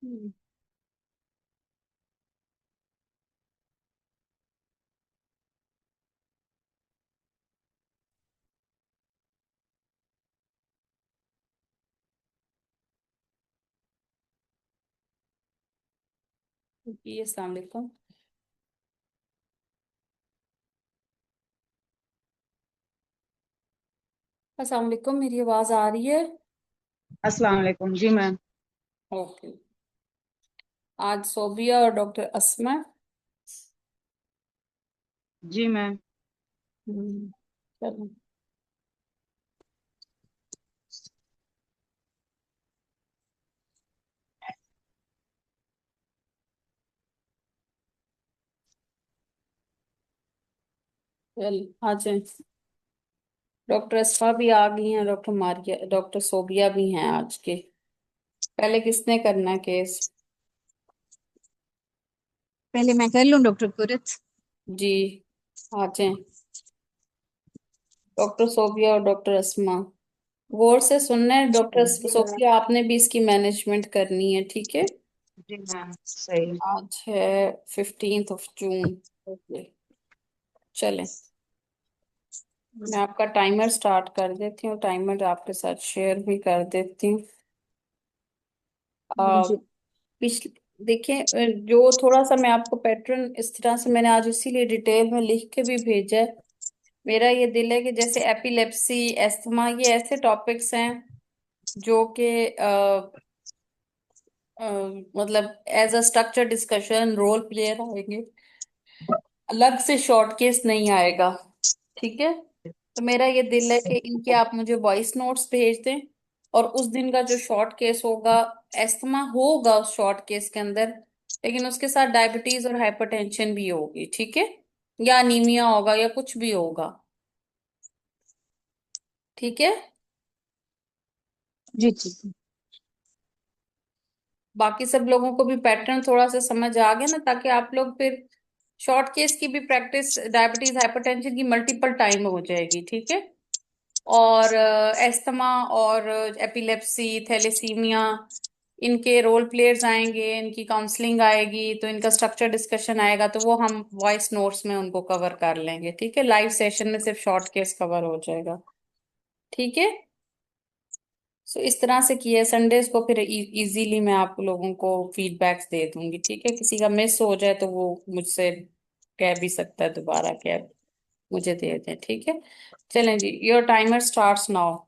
हम्म। जी अस्सलाम वालेकुम। अस्सलाम वालेकुम, मेरी आवाज आ रही है? अस्सलाम वालेकुम जी मैम। ओके। आज सोबिया और डॉक्टर अस्मा। जी मैम। हम्म, चलो। चल आ जाए। डॉक्टर अस्मा भी आ गई हैं, डॉक्टर मारिया, डॉक्टर सोबिया भी हैं आज के। पहले किसने करना है केस? पहले मैं कर लूं डॉक्टर कुरत। जी, आ जाए। डॉक्टर सोबिया और डॉक्टर अस्मा, गौर से सुनना है। डॉक्टर जी मैम। सोबिया, आपने भी इसकी मैनेजमेंट करनी है, ठीक है? जी मैम सही। आज है 15 जून। ओके, चलें। मैं आपका टाइमर स्टार्ट कर देती हूँ, टाइमर आपके साथ शेयर भी कर देती हूँ। आ, जी पिछले देखिए, जो थोड़ा सा मैं आपको पैटर्न इस तरह से मैंने आज इसीलिए डिटेल में लिख के भी भेजा है। मेरा ये दिल है कि जैसे एपिलेप्सी, एस्थमा, ये ऐसे टॉपिक्स हैं जो कि मतलब as a structure discussion role player आएंगे, अलग से शॉर्ट केस नहीं आएगा। ठीक है? तो मेरा ये दिल है कि इनके आप मुझे वॉइस नोट्स भेज दें, और उस दिन का जो शॉर्ट केस होगा, एस्थमा होगा उस शॉर्ट केस के अंदर, लेकिन उसके साथ डायबिटीज और हाइपरटेंशन भी होगी, ठीक है? या अनीमिया होगा या कुछ भी होगा। ठीक है? जी ठीक है। बाकी सब लोगों को भी पैटर्न थोड़ा सा समझ आ गया ना, ताकि आप लोग फिर शॉर्ट केस की भी प्रैक्टिस डायबिटीज हाइपरटेंशन की मल्टीपल टाइम हो जाएगी, ठीक है? और एस्थमा और एपिलेप्सी, थैलेसीमिया, इनके रोल प्लेयर्स आएंगे, इनकी काउंसलिंग आएगी, तो इनका स्ट्रक्चर डिस्कशन आएगा, तो वो हम वॉइस नोट्स में उनको कवर कर लेंगे, ठीक है? लाइव सेशन में सिर्फ शॉर्ट केस कवर हो जाएगा, ठीक है? सो इस तरह से किया है। संडेज को फिर इजीली मैं आप लोगों को फीडबैक्स दे दूंगी, ठीक है? किसी का मिस हो जाए तो वो मुझसे कह भी सकता है दोबारा, क्या मुझे दे दें, ठीक है? चलें जी, योर टाइमर स्टार्ट्स नाउ।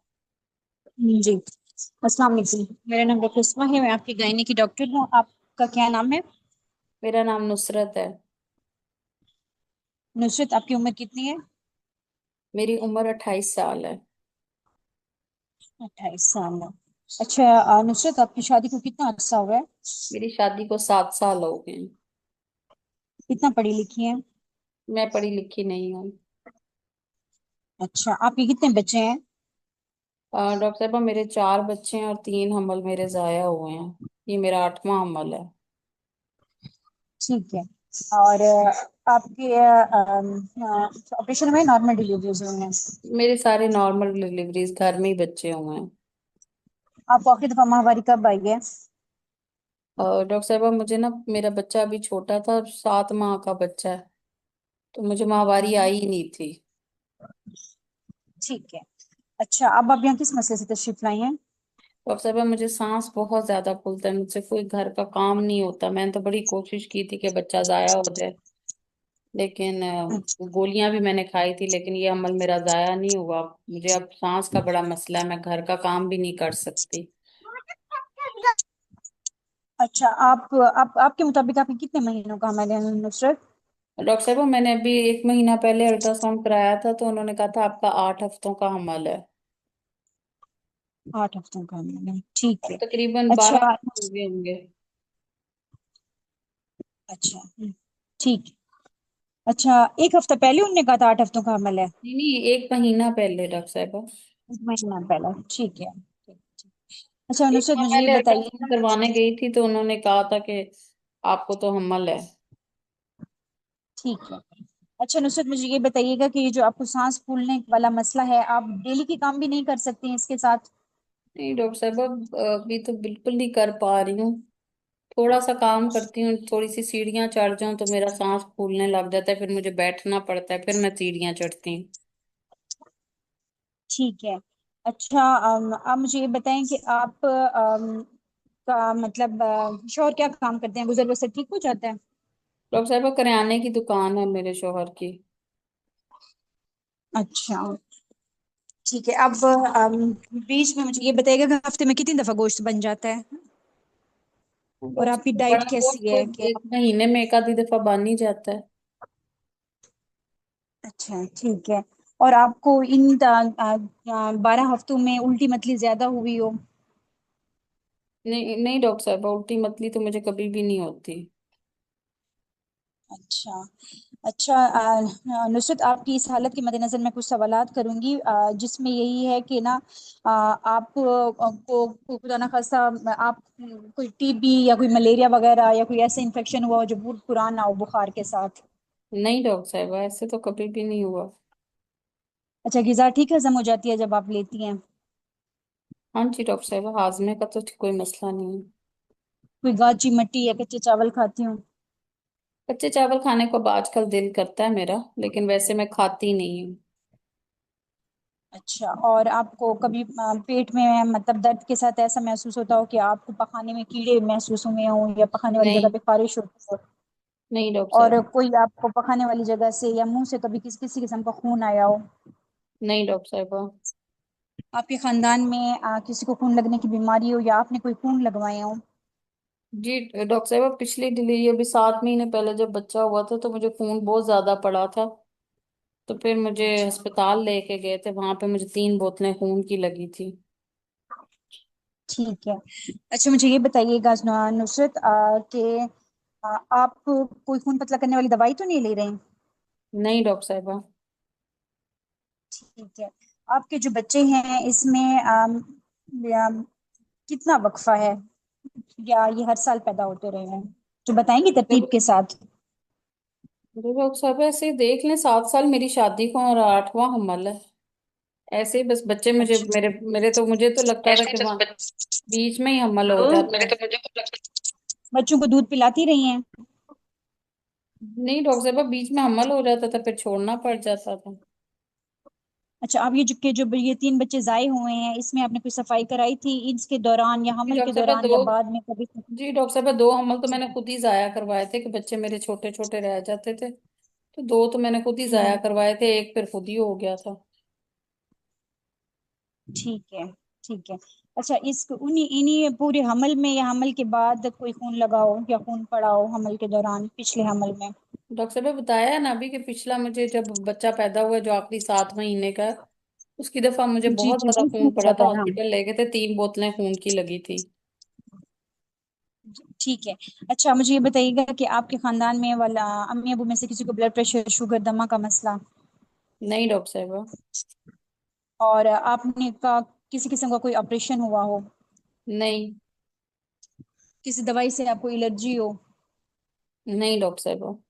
जी अस्सलाम वालेकुम। मेरा नाम डॉक्टर उस्मा है, मैं आपकी गायनी की डॉक्टर हूँ। आपका क्या नाम है? मेरा नाम नुसरत है। नुसरत, आपकी उम्र कितनी है? मेरी उम्र 28 साल है। 28 साल है। अच्छा, नुसरत आपकी शादी को कितना अर्सा हुआ है? मेरी शादी को 7 साल हो गए हैं। कितना पढ़ी लिखी है? मैं पढ़ी लिखी नहीं हूँ। अच्छा, आपके कितने बच्चे हैं? डॉक्टर साहबा, मेरे 4 बच्चे हैं और 3 हमल मेरे जाया हुए हैं। ये मेरा 8वां हमल है। ठीक है। और आपके ऑपरेशन में नॉर्मल डिलीवरीज हुई हैं? मेरे सारे नॉर्मल डिलीवरीज, घर में ही बच्चे हुए हैं। आपको आखिरी दफा माहवारी कब आई है? और डॉक्टर साहबा, मुझे ना, मेरा बच्चा अभी छोटा था, 7 माह का बच्चा है, तो मुझे माहवारी आई ही नहीं थी। ठीक है। अच्छा, अब आप यहाँ किस मसले से तशरीफ लाई हैं? डॉक्टर साहबा, मुझे सांस बहुत ज्यादा फूलता है, मुझसे कोई घर का काम नहीं होता। मैंने तो बड़ी कोशिश की थी कि बच्चा जाया हो जाए, लेकिन गोलियां भी मैंने खाई थी, लेकिन ये अमल मेरा जाया नहीं हुआ। मुझे अब सांस का बड़ा मसला है, मैं घर का काम भी नहीं कर सकती। अच्छा, आप आपके मुताबिक आपके कितने महीनों का हमारे यहाँ नुसरत? डॉक्टर साहब, मैंने अभी 1 महीना पहले अल्ट्रासाउंड कराया था, तो उन्होंने कहा था आपका 8 हफ्तों का हमल है। 8 हफ्तों का हमने, ठीक अब है। तकरीबन अच्छा। 12 हो गए होंगे। अच्छा, ठीक है। अच्छा, एक हफ्ता पहले उनने कहा था 8 हफ्तों का हमल है? नहीं नहीं, 1 महीना पहले डॉक्टर साहब। एक महीना पहले, ठीक है। अच्छा एक नुसरत, माह मुझे ये पहले बताइए। अल्ट्रासाउंड करवाने गई थी, तो उन्होंने कहा था कि आपको तो हमल है। ठीक है। अच्छा नुसरत, मुझे ये बताइएगा कि ये जो आपको सांस फूलने वाला मसला है, आप डेली के काम भी नहीं कर सकती हैं इसके साथ? नहीं डॉक्टर साहब, अब अभी तो बिल्कुल नहीं कर पा रही हूँ। थोड़ा सा काम करती हूँ, थोड़ी सी सीढ़ियाँ चढ़ जाऊं तो मेरा सांस फूलने लग जाता है, फिर मुझे बैठना पड़ता है, फिर मैं सीढ़ियाँ चढ़ती हूँ। ठीक है। अच्छा, आप मुझे ये बताएं कि आप का मतलब शौहर क्या काम करते हैं, गुजर बसर ठीक हो जाता है? डॉक्टर साहब करियाने की दुकान है मेरे शोहर की। अच्छा, ठीक है। अब बीच में मुझे ये बताइएगा कि हफ्ते में कितनी दफा गोश्त बन जाता है, और डॉक्टर आपकी साहब डाइट बड़ा कोर्स कैसी तो है कि एक महीने में एक आधी दफा बन ही जाता है। अच्छा, ठीक है। और आपको इन 12 हफ्तों में उल्टी मतली ज्यादा हुई हो? नहीं नहीं डॉक्टर साहब, उल्टी मतली तो मुझे कभी भी नहीं होती। अच्छा। अच्छा, नुसरत, आपकी इस हालत के मद्देनजर मैं कुछ सवालात करूंगी, जिसमें यही है कि ना, आप को खुदा ना खास्ता आप कोई टीबी या कोई मलेरिया वगैरह या कोई ऐसा इन्फेक्शन हुआ हो जो बहुत पुराना हो बुखार के साथ? नहीं डॉक्टर साहब, ऐसे तो कभी भी नहीं हुआ। अच्छा, गिजा ठीक हजम हो जाती है जब आप लेती हैं? हाँ जी डॉक्टर साहब, हाजमे का तो कोई मसला नहीं है। कोई गाची मट्टी या कच्चे चावल खाती हूँ? कच्चे चावल खाने को अब आजकल दिल करता है मेरा, लेकिन वैसे मैं खाती नहीं हूँ। अच्छा, और आपको कभी पेट में मतलब दर्द के साथ ऐसा महसूस होता हो कि आपको पखाने में कीड़े महसूस हुए हों या पखाने वाली जगह नहीं पे खारिश होती हो? नहीं डॉक्टर और साहब। कोई आपको पखाने वाली जगह से या मुंह से कभी किसी किस्म का खून आया हो? नहीं डॉक्टर साहब। आपके खानदान में किसी को खून लगने की बीमारी हो या आपने कोई खून लगवाए हो? जी डॉक्टर साहब, पिछली डिलीवरी अभी 7 महीने पहले जब बच्चा हुआ था तो मुझे खून बहुत ज्यादा पड़ा था। तो फिर मुझे अच्छा, अस्पताल लेके गए थे, वहां पे मुझे 3 बोतलें खून की लगी थी। ठीक है। अच्छा, मुझे ये बताइएगा नुसरत, कि आप कोई खून पतला करने वाली दवाई तो नहीं ले रहे हैं? नहीं डॉक्टर साहब। ठीक है। आपके जो बच्चे हैं इसमें कितना वक्फा है, या ये हर साल पैदा होते रहे हैं? जो बताएंगे तरतीब के साथ। अरे डॉक्टर साहब, ऐसे ही देख लें, 7 साल मेरी शादी को और 8वां हमल है। ऐसे ही बस बच्चे मुझे, अच्छा, मुझे तो लगता था ऐसे कि ही बस वहाँ बीच में ही हमल हो जाता मेरे है। तो मुझे तो लगता है बच्चों को दूध पिलाती रही हैं? नहीं डॉक्टर साहब, बीच में हमल हो जाता था, फिर छोड़ना पड़ जाता था। अच्छा, आप ये जो ये 3 बच्चे जाए हुए हैं, इसमें आपने कोई सफाई कराई थी इसके दौरान या जी हमल के डॉक्टर साहब दौरान दो या बाद में कभी? जी डॉक्टर साहब, 2 हमल तो मैंने खुद ही जाया करवाए थे कि बच्चे मेरे छोटे छोटे रह जाते थे। तो 2 तो मैंने खुद ही जाया हम्म, करवाए थे, एक फिर खुद ही हो गया था। ठीक है, ठीक है। अच्छा, इस उन्हीं इन्हीं पूरे हमल में या हमल के बाद कोई खून लगा हो या खून पड़ा हो हमल के दौरान, पिछले हमल में? डॉक्टर साहब ने बताया है ना अभी कि पिछला मुझे जब बच्चा पैदा हुआ जो आखिरी 7 महीने का है, उसकी दफा मुझे जी बहुत जी, ज्यादा उसमें खून पड़ा पूछा था, था ना। हॉस्पिटल ले गए थे, 3 बोतलें खून की लगी थी। ठीक है। अच्छा, मुझे ये बताइएगा कि आपके खानदान में वाला अम्मी अबू में से किसी को ब्लड प्रेशर, शुगर, दमा का मसला? नहीं डॉक्टर साहब। और आपने का किसी किस्म का कोई ऑपरेशन हुआ हो? नहीं। किसी दवाई से आपको एलर्जी हो? नहीं डॉक्टर साहब।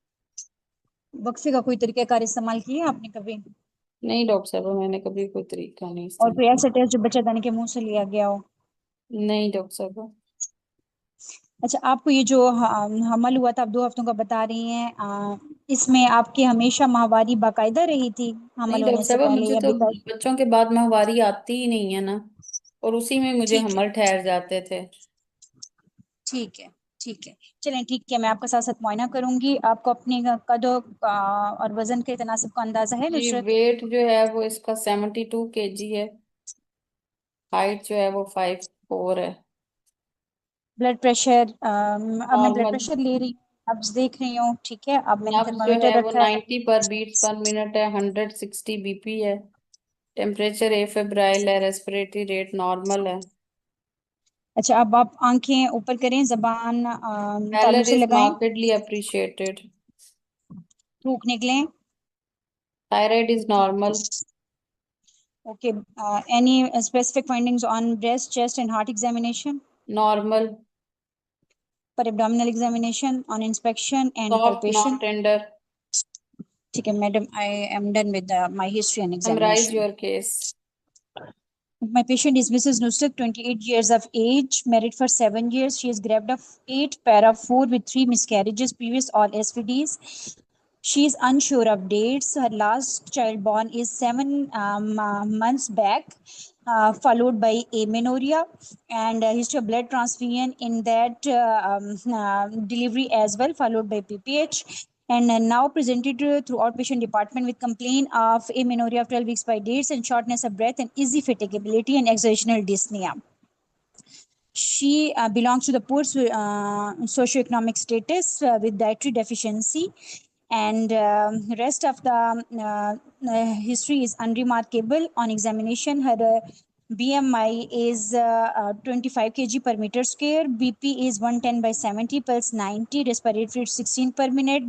वक्फे का कोई तरीकाकार इस्तेमाल किया आपने कभी? नहीं डॉक्टर साहब, मैंने कभी कोई तरीका नहीं और इस्तेमाल। कोई ऐसा टेस्ट जो बच्चादानी के मुंह से लिया गया हो? नहीं डॉक्टर साहब। अच्छा, आपको ये जो हमल हुआ था, आप 2 हफ्तों का बता रही हैं, इसमें आपकी हमेशा माहवारी बाकायदा रही थी हमल नहीं होने डॉक्टर से साहब, पहले मुझे या तो बिता? बच्चों के बाद माहवारी आती ही नहीं है ना, और उसी में मुझे ठीक है, हमल ठहर जाते थे। ठीक है, ठीक है। चलें, ठीक है, मैं आपका साथ साथ मुआयना करूंगी। आपको अपने कदों और वजन के तनासब का अंदाजा है जी नुसरत? वेट जो है वो इसका 72 kg है। हाइट जो है वो 5'4" है। ब्लड प्रेशर, अब मैं ब्लड नॉर्मल। प्रेशर ले रही हूँ, अब देख रही हूँ, ठीक है। अब मैंने नब्ज जो है थर्मामीटर वो रखा है। 90 पर बीट्स पर मिनट है, 160 BP है। टेम्परेचर एफेब्राइल है, रेस्पिरेटरी रेट नॉर्मल है। अच्छा, अब आप आंखें ऊपर करें, जबान तालू पैलेट से इज लगाएं, मार्केडली अप्रिशिएटेड। थूक निकलें। थायराइड इज ठीक नॉर्मल। है, okay. Any specific findings on breast, chest and heart examination? Normal. पर abdominal examination on inspection and soft palpation? Not tender. ठीक है madam, I am done with my history and summarise examination. Your case. My patient is Mrs. Nusrat, 28 years of age, married for 7 years. She has grabbed of 8 para 4 with 3 miscarriages, previous all SVDs. She is unsure of dates. Her last child born is 7 months back, followed by amenorrhea and history of blood transfusion in that delivery as well, followed by PPH. And now presented through outpatient department with complaint of amenorrhea of 12 weeks by dates and shortness of breath and easy fatigability and exertional dyspnea. She belongs to the poor socioeconomic status with dietary deficiency, and rest of the history is unremarkable. On examination, her BMI is 25 kg per meter square, BP is 110 by 70, pulse 90, respiratory rate 16 per minute,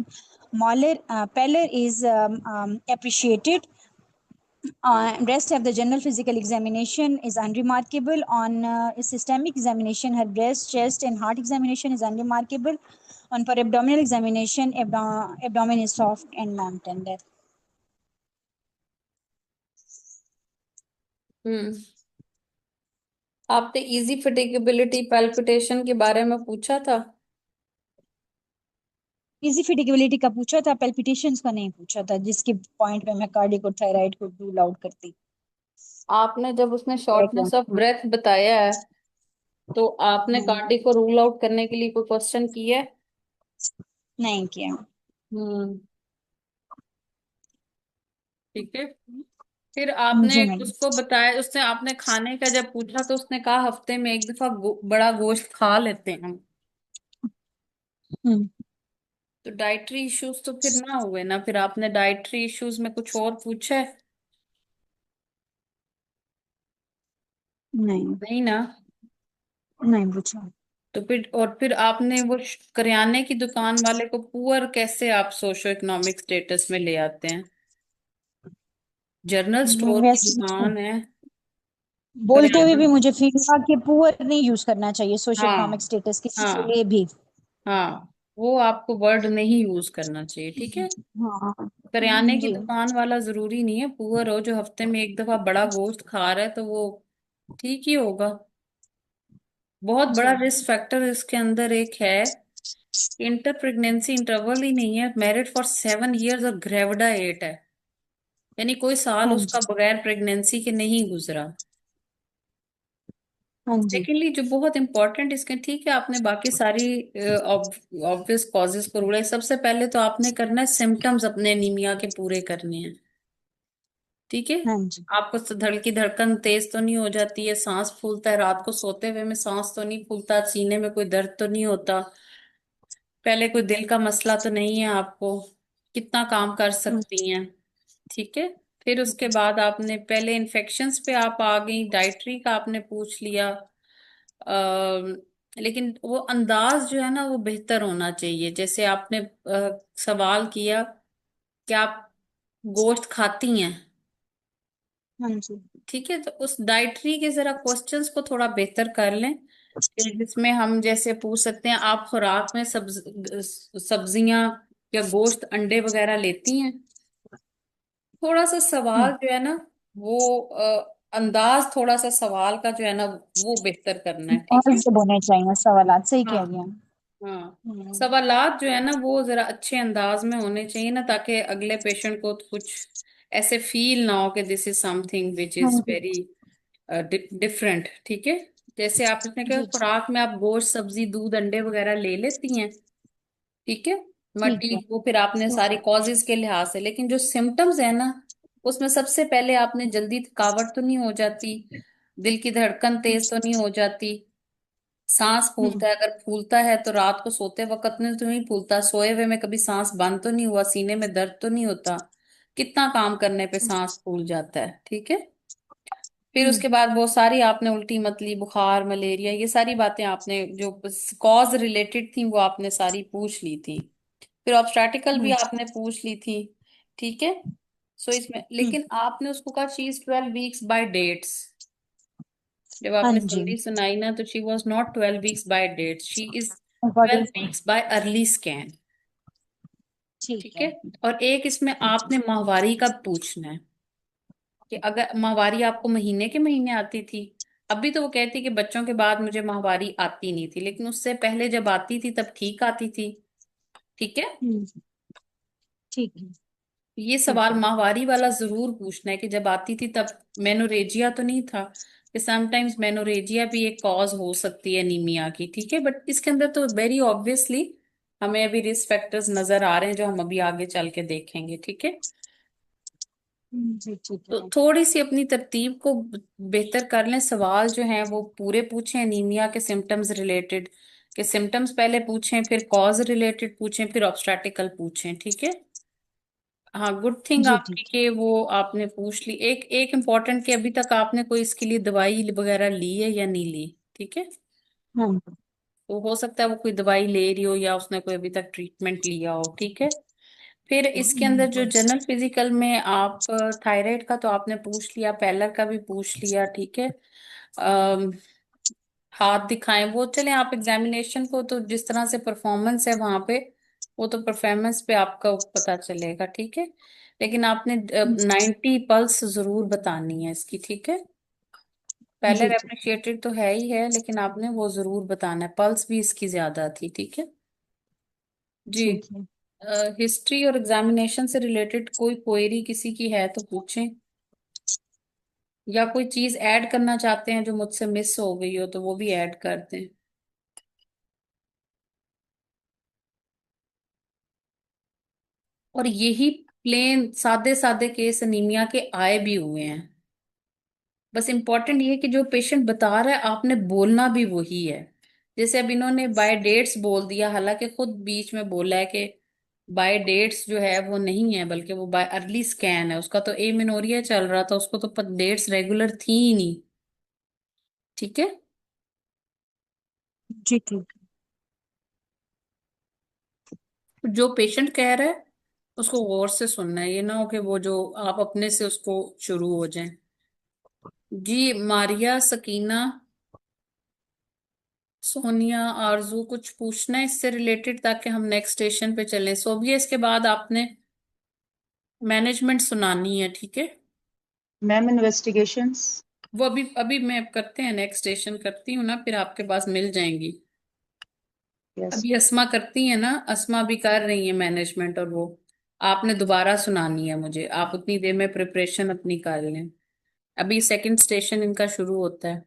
molar pallor is appreciated. Rest of the general physical examination is unremarkable. On systemic examination, her breast, chest, and heart examination is unremarkable. On per abdominal examination, abdomen is soft and non-tender. हम्म। आपने easy फटिगेबिलिटी palpitation के बारे में पूछा था। Easy फिटिगेबिलिटी का पूछा था, पेल्पिटेशंस का नहीं पूछा था, जिसके पॉइंट पे मैं कार्डिक और थायराइड को रूल आउट करती। आपने जब उसने शॉर्टनेस ऑफ ब्रेथ बताया है तो आपने कार्डिक को रूल आउट करने के लिए कोई क्वेश्चन किया है? नहीं किया। हम्म। ठीक है। फिर आपने जी मैडम। उसको बताया, उसने आपने खाने का जब पूछा तो उसने कहा हफ्ते में एक दफा बड़ा गोश्त खा लेते हैं हम। हम्म। तो डाइटरी इश्यूज तो फिर ना हुए ना, फिर आपने डाइटरी इश्यूज में कुछ और पूछा है? नहीं। नहीं ना। नहीं पूछा। तो फिर और फिर आपने वो करियाने की दुकान वाले को पुअर कैसे आप सोशो इकोनॉमिक स्टेटस में ले आते हैं? जनरल स्टोर की वैसे दुकान है। बोलते हुए करियाना। भी मुझे फील हुआ कि पुअर नहीं यूज करना चाहिए सोशियो इकोनॉमिक हाँ। स्टेटस किसी के हाँ। लिए भी। हाँ, वो आपको वर्ड नहीं यूज करना चाहिए, ठीक है। हाँ। करियाने की जी। दुकान वाला जरूरी नहीं है पुअर हो, जो हफ्ते में एक दफा बड़ा गोश्त खा रहा है तो वो ठीक ही होगा। बहुत बड़ा जी। रिस्क फैक्टर इसके अंदर एक है, इंटर प्रेगनेंसी इंटरवल ही नहीं है, मैरिड फॉर 7 इयर्स और ग्रेविडा 8 है, यानी कोई साल हाँ उसका जी। बगैर प्रेगनेंसी के नहीं गुजरा। हाँ जी। सेकेंडली जो बहुत इंपॉर्टेंट इसके, ठीक है आपने बाकी सारी ऑब्वियस कॉजेज को रूड़ा, सबसे पहले तो आपने करना है सिम्टम्स अपने एनीमिया के पूरे करने हैं, ठीक है। हाँ जी। आपको धड़ की धड़कन तेज तो नहीं हो जाती है, सांस फूलता है रात को सोते हुए में, सांस तो नहीं फूलता, सीने में कोई दर्द तो नहीं होता, पहले कोई दिल का मसला तो नहीं है आपको, कितना काम कर हम्म। सकती हैं, ठीक है। फिर उसके बाद आपने पहले इन्फेक्शंस पे आप आ गई, डाइटरी का आपने पूछ लिया। लेकिन वो अंदाज जो है ना वो बेहतर होना चाहिए, जैसे आपने सवाल किया कि आप गोश्त खाती हैं, हाँ जी। ठीक है, तो उस डाइटरी के जरा क्वेश्चंस को थोड़ा बेहतर कर लें। फिर जिसमें हम जैसे पूछ सकते हैं, आप खुराक में सब्जियां या गोश्त अंडे वगैरह लेती हैं? थोड़ा सा सवाल हम्म। जो है ना वो अंदाज थोड़ा सा सवाल का जो है ना वो बेहतर करना है, ठीक और है। जब होने चाहिए सवाल, सही कह हाँ। रही हैं। हाँ, हम्म। सवालात जो है ना वो जरा अच्छे अंदाज में होने चाहिए ना, ताकि अगले पेशेंट को तो कुछ ऐसे फील ना हो कि दिस इज समथिंग विच हाँ इज जी। वेरी डिफरेंट, ठीक है। जैसे आपने कहा जी जी। खुराक में आप गोश्त सब्जी दूध अंडे वगैरह ले लेती हैं, ठीक है। ठीक है। मटी वो फिर आपने ठीक सारी है। कॉजेज के लिहाज से, लेकिन जो सिम्टम्स है ना उसमें सबसे पहले आपने जल्दी थकावट तो नहीं हो जाती, दिल की धड़कन तेज तो नहीं हो जाती, सांस हम्म। फूलता है, अगर फूलता है तो रात को सोते वक्त में तो नहीं फूलता, सोए हुए में कभी सांस बंद तो नहीं हुआ, सीने में दर्द तो नहीं होता, कितना काम करने पे सांस फूल जाता है, ठीक है। फिर हम्म। उसके बाद वो सारी आपने उल्टी मतली बुखार मलेरिया ये सारी बातें आपने जो कॉज रिलेटेड थी वो आपने सारी पूछ ली थी। फिर ऑब्स्टेट्रिकल भी हम्म। आपने पूछ ली थी, ठीक है। सो इसमें हम्म। लेकिन आपने उसको कहा she is 12 weeks by dates, जब हाँ आपने जी। सुननी सुनाई ना तो she was not 12 weeks by dates, she is twelve according. Weeks by early scan, ठीक ठीक है। है। और एक इसमें आपने माहवारी का पूछना है, कि अगर माहवारी आपको महीने के महीने आती थी, अभी तो वो कहती कि बच्चों के बाद मुझे माहवारी आती नहीं थी, लेकिन उससे पहले जब आती थी तब ठीक आती थी। ठीक है। हम्म, ठीक है। ये ठीक सवाल है। माहवारी वाला जरूर पूछना है कि जब आती थी तब मेनोरेजिया तो नहीं था, कि समटाइम्स मेनोरेजिया भी एक कॉज हो सकती है एनीमिया की। ठीक है, बट इसके अंदर तो वेरी ऑब्वियसली हमें अभी रिस्क फैक्टर्स नजर आ रहे हैं जो हम अभी आगे चल के देखेंगे। ठीक है। जी ठीक तो है। थोड़ी सी अपनी तरतीब को बेहतर कर लें, सवाल जो हैं वो पूरे पूछें एनीमिया के सिम्टम्स रिलेटेड, के सिम्टम्स पहले पूछें, फिर कॉज रिलेटेड पूछें, फिर ऑब्स्टेटिकल पूछें। ठीक है। हाँ, गुड थिंग जी आपकी ठीक है। कि वो आपने पूछ ली। एक एक इम्पॉर्टेंट कि अभी तक आपने कोई इसके लिए दवाई वगैरह ली है या नहीं ली। ठीक है। हाँ। तो हो सकता है वो कोई दवाई ले रही हो या उसने कोई अभी तक ट्रीटमेंट लिया हो। ठीक है। फिर इसके अंदर जो जनरल फिजिकल में आप थायराइड का तो आपने पूछ लिया, पैलर का भी पूछ लिया। ठीक है। अम, हाथ दिखाएं वो चले, आप एग्जामिनेशन को तो जिस तरह से परफॉर्मेंस है वहां पे, वो तो परफॉर्मेंस पे आपका पता चलेगा। ठीक है। लेकिन आपने जी 90 पल्स जरूर बतानी है इसकी। ठीक है। पहले जी ठीक है। अप्रिशिएटेड तो है ही है, लेकिन आपने वो जरूर बताना है, पल्स भी इसकी ज्यादा थी। ठीक है। जी। ठीक है। हिस्ट्री और एग्जामिनेशन से रिलेटेड कोई क्वेरी किसी की है तो पूछें, या कोई चीज ऐड करना चाहते हैं जो मुझसे मिस हो गई हो तो वो भी ऐड कर दें। और यही प्लेन सादे सादे केस अनीमिया के आए भी हुए हैं। बस इम्पोर्टेंट ये है कि जो पेशेंट बता रहा है आपने बोलना भी वही है। जैसे अब इन्होंने बाय डेट्स बोल दिया, हालांकि खुद बीच में बोला है कि बाय डेट्स जो है वो नहीं है, बल्कि वो बाय अर्ली स्कैन है। उसका तो एमिनोरिया चल रहा था, उसको तो डेट्स रेगुलर थी ही नहीं। ठीक है। जी ठीक है। जो पेशेंट कह रहा है उसको गौर से सुनना है, ये ना हो कि वो जो आप अपने से उसको शुरू हो जाए। जी, मारिया, सकीना, सोनिया, आरजू, कुछ पूछना है इससे रिलेटेड ताकि हम नेक्स्ट स्टेशन पे चलें। सोबिया, इसके बाद आपने मैनेजमेंट सुनानी है। ठीक है। Ma'am investigations. वो अभी अभी मैं करते हैं, नेक्स्ट स्टेशन करती हूँ ना, फिर आपके पास मिल जाएंगी। यस। अभी अस्मा करती है ना, अस्मा भी कर रही है मैनेजमेंट, और वो आपने दोबारा सुनानी है मुझे। आप उतनी देर में प्रिपरेशन अपनी कर लें, अभी सेकंड स्टेशन इनका शुरू होता है।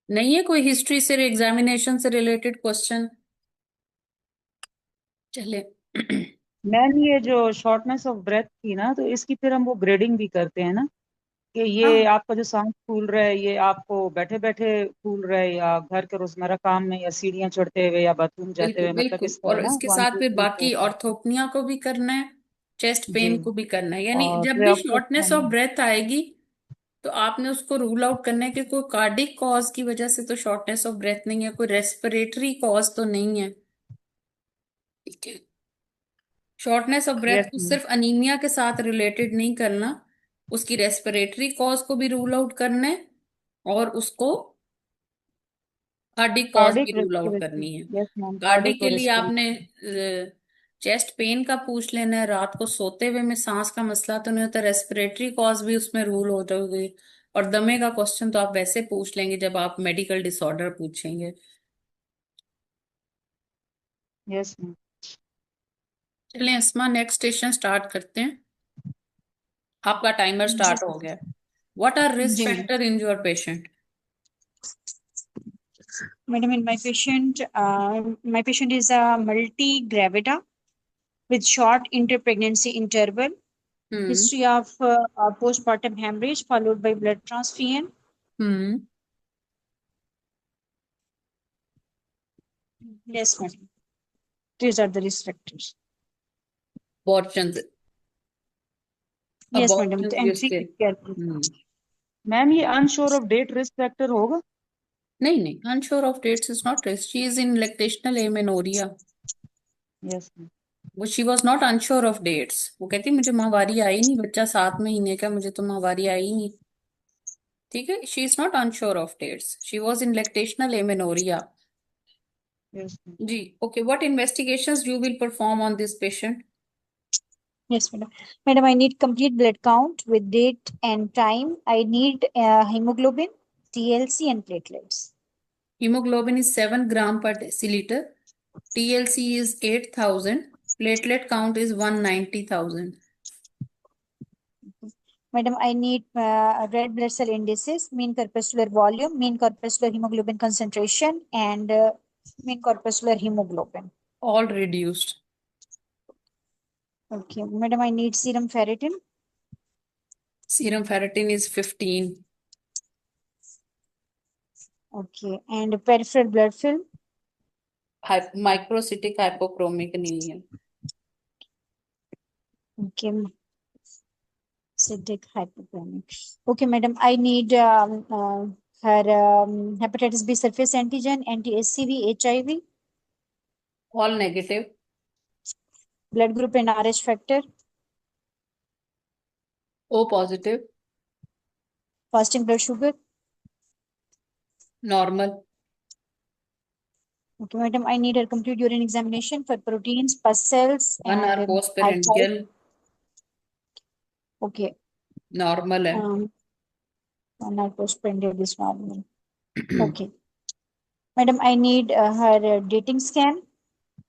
नहीं है कोई हिस्ट्री से एग्जामिनेशन से रिलेटेड क्वेश्चन? चले। मैम ये जो शॉर्टनेस ऑफ ब्रेथ थी ना, तो इसकी फिर हम वो ग्रेडिंग भी करते हैं ना, कि ये हाँ, आपका जो सांस फूल रहा है ये आपको बैठे बैठे फूल रहा है, या घर के रोजमर्रा काम में, या सीढ़ियाँ चढ़ते हुए, या बाथरूम जाते बिल्कुल हुए, मतलब बिल्कुल। इस तरह और ना, इसके वन साथ टू फिर थ्री फोर बाकी फाइव। ऑर्थोपनिया को भी करना है, चेस्ट जी। पेन को भी करना है। यानी और जब फिर भी आपको शॉर्टनेस ऑफ ब्रेथ आएगी तो आपने उसको रूल आउट करना है कि कोई कार्डिक कॉज की वजह से तो शॉर्टनेस ऑफ ब्रेथ नहीं है, कोई रेस्पिरेटरी कॉज तो नहीं है। ठीक है। शॉर्टनेस ऑफ ब्रेथ यस को मैम। सिर्फ अनीमिया के साथ रिलेटेड नहीं करना, उसकी रेस्पिरेटरी कॉज को भी रूल आउट करना है, और उसको कार्डिक कॉज भी कार्डिक रूल आउट रेस्पिरेटरी। करनी है। यस मैम, कार्डिक कार्डिक के और लिए आपने रेस्पिरेटरी। चेस्ट पेन का पूछ लेना है, रात को सोते हुए में सांस का मसला तो नहीं होता, रेस्पिरेटरी कॉज भी उसमें रूल हो जाएगी। और दमे का क्वेश्चन तो आप वैसे पूछ लेंगे जब आप मेडिकल डिसऑर्डर पूछेंगे। Yes ma'am. चलिए अस्मा, नेक्स्ट स्टेशन स्टार्ट करते हैं। आपका टाइमर जी। स्टार्ट हो गया। व्हाट आर रिस्क जी ma'am. Factor in your patient? Madam, in my patient is a multi-gravida with short inter-pregnancy interval, hmm. history of postpartum hemorrhage followed by blood transfusion. Hmm. Yes, madam. These are the risk factors. Abortion, Yes, madam. Abortion भी And three उसके। care. Ma'am ये unsure of date risk factor होगा? नहीं नहीं, unsure of dates is not risk, she is in lactational amenorrhoea. Yes ma'am. वो she was not unsure of dates, वो कहती मुझे माहवारी आई नहीं, बच्चा 7 महीने का, मुझे तो माहवारी आई नहीं। ठीक है, she is not unsure of dates, she was in lactational amenorrhoea. Yes ma'am. जी। Okay, what investigations you will perform on this patient? Yes, madam. Madam, I need complete blood count with date and time. I need hemoglobin, TLC, and platelets. Hemoglobin is 7 gram per deciliter. TLC is 8,000. Platelet count is 190,000. Madam, I need red blood cell indices, mean corpuscular volume, mean corpuscular hemoglobin concentration, and mean corpuscular hemoglobin. All reduced. Okay, madam, I need serum ferritin. Serum ferritin is 15. Okay, and peripheral blood film. Microcytic hypochromic anemia. Okay, acidic hypothermic. Okay, madam, I need her hepatitis B surface antigen, anti-HCV, HIV, All negative. blood group and Rh factor, O positive. fasting blood sugar. Normal. Okay, madam, I need her complete urine examination for proteins, pus cells, 1 and hour alkaline. postprandial. Okay, Normal है. postprandial is normal. Okay, madam, I need her dating scan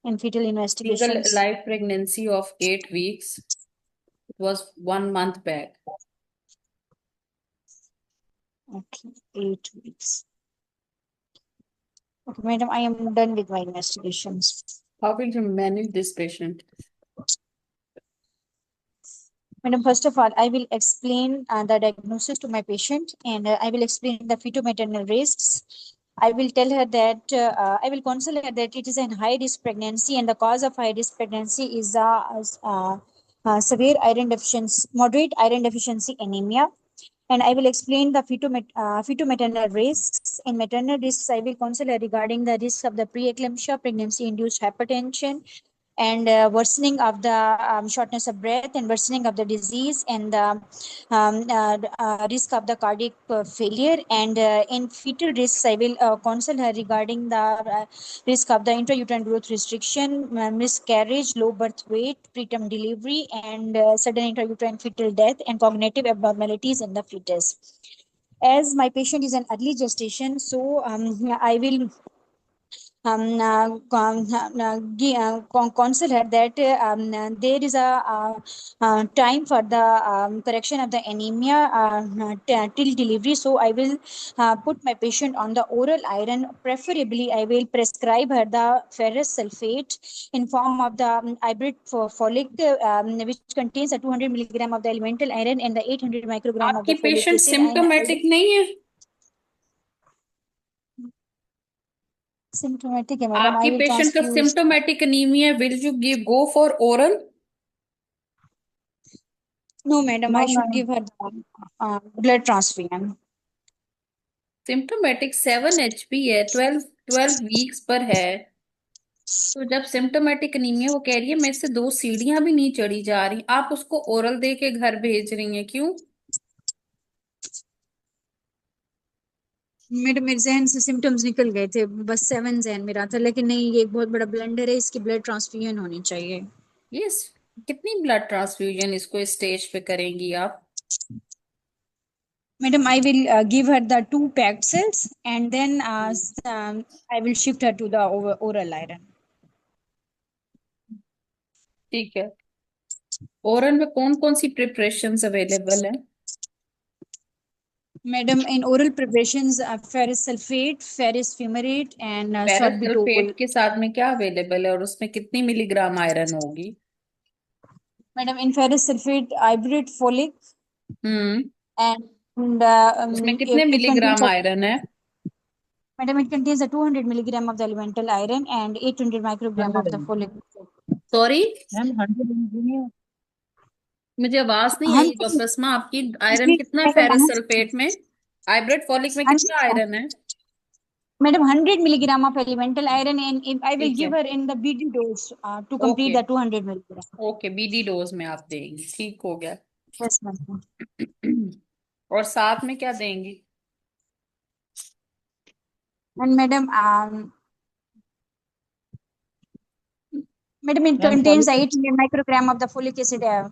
and fetal Single investigations. live pregnancy of 8 weeks. It was 1 month back. Okay, 8 weeks. Okay, madam, I am done with my investigations. How will you manage this patient? Madam, first of all, I will explain the diagnosis to my patient, and I will explain the fetal-maternal risks. I will tell her that I will counsel her that it is a high-risk pregnancy, and the cause of high-risk pregnancy is severe iron deficiency, moderate iron deficiency anemia. And I will explain the fetal-maternal risks. In maternal risks, I will counsel her regarding the risks of the preeclampsia, pregnancy-induced hypertension, and worsening of the shortness of breath, and worsening of the disease, and the risk of the cardiac failure. And in fetal risks, I will counsel her regarding the risk of the intrauterine growth restriction, miscarriage, low birth weight, preterm delivery, and sudden intrauterine fetal death, and cognitive abnormalities in the fetus. As my patient is an early gestation, so I will counsel her that there is a time for the correction of the anemia till delivery. So I will put my patient on the oral iron. Preferably, I will prescribe her the ferrous sulfate in form of the hybrid folic, which contains a 200 milligram of the elemental iron and the 800 microgram of आपकी the folic patient acid. And I will symptomatic नहीं है. symptomatic, madam. I आपकी will patient का transfuse. Symptomatic anaemia. Will you give go for oral? No, madam, No, I should ma'am. give her the blood transfusion. Symptomatic 7 HP है. 12 weeks पर है. तो जब symptomatic anaemia, वो कह रही है मेरे से 2 सीढ़ियां भी नहीं चढ़ी जा रही, आप उसको ओरल दे के घर भेज रही हैं, क्यों? मैडम, मेरे जहन से सिम्टम्स निकल गए थे, बस 7 जहन में रहा था, लेकिन नहीं, ये एक बहुत बड़ा ब्लंडर है, इसकी ब्लड ट्रांसफ्यूजन होनी चाहिए। यस. कितनी ब्लड ट्रांसफ्यूजन इसको इस स्टेज पे करेंगी आप? Madam, I will give her the 2 packed cells, and then I will shift her to the oral iron. ठीक है. ओरल में कौन कौन सी प्रिपरेशंस अवेलेबल है? Madam, in oral preparations ferrous sulphate, ferrous fumarate, and ferrous sorbitol. Sulphate के साथ में क्या अवेलेबल है और उसमें कितनी मिलीग्राम आयरन होगी? Madam, in ferrous sulphate hybrid folic, hmm. And उसमें कितने it मिलीग्राम contains आयरन है? Madam, it contains a 200 milligram of the elemental iron and 800 microgram of the folic acid. Sorry, ma'am 100 मुझे आवाज नहीं आई 100 बसमा आपकी. Iron कितना है फेरस मैडम, सल्फेट में? हाइब्रिड फॉलिक में कितना आयरन है? Madam 100 milligram of elemental iron, and if I will ठीक है. give her in the BD dose to complete okay. the 200 milligram. Okay, BD dose में आप देंगी, ठीक हो गया. Yes, madam. और साथ में क्या देंगी? And madam, Madam, it ma'am contains folic, 800 microgram of the folic acid. हाँ,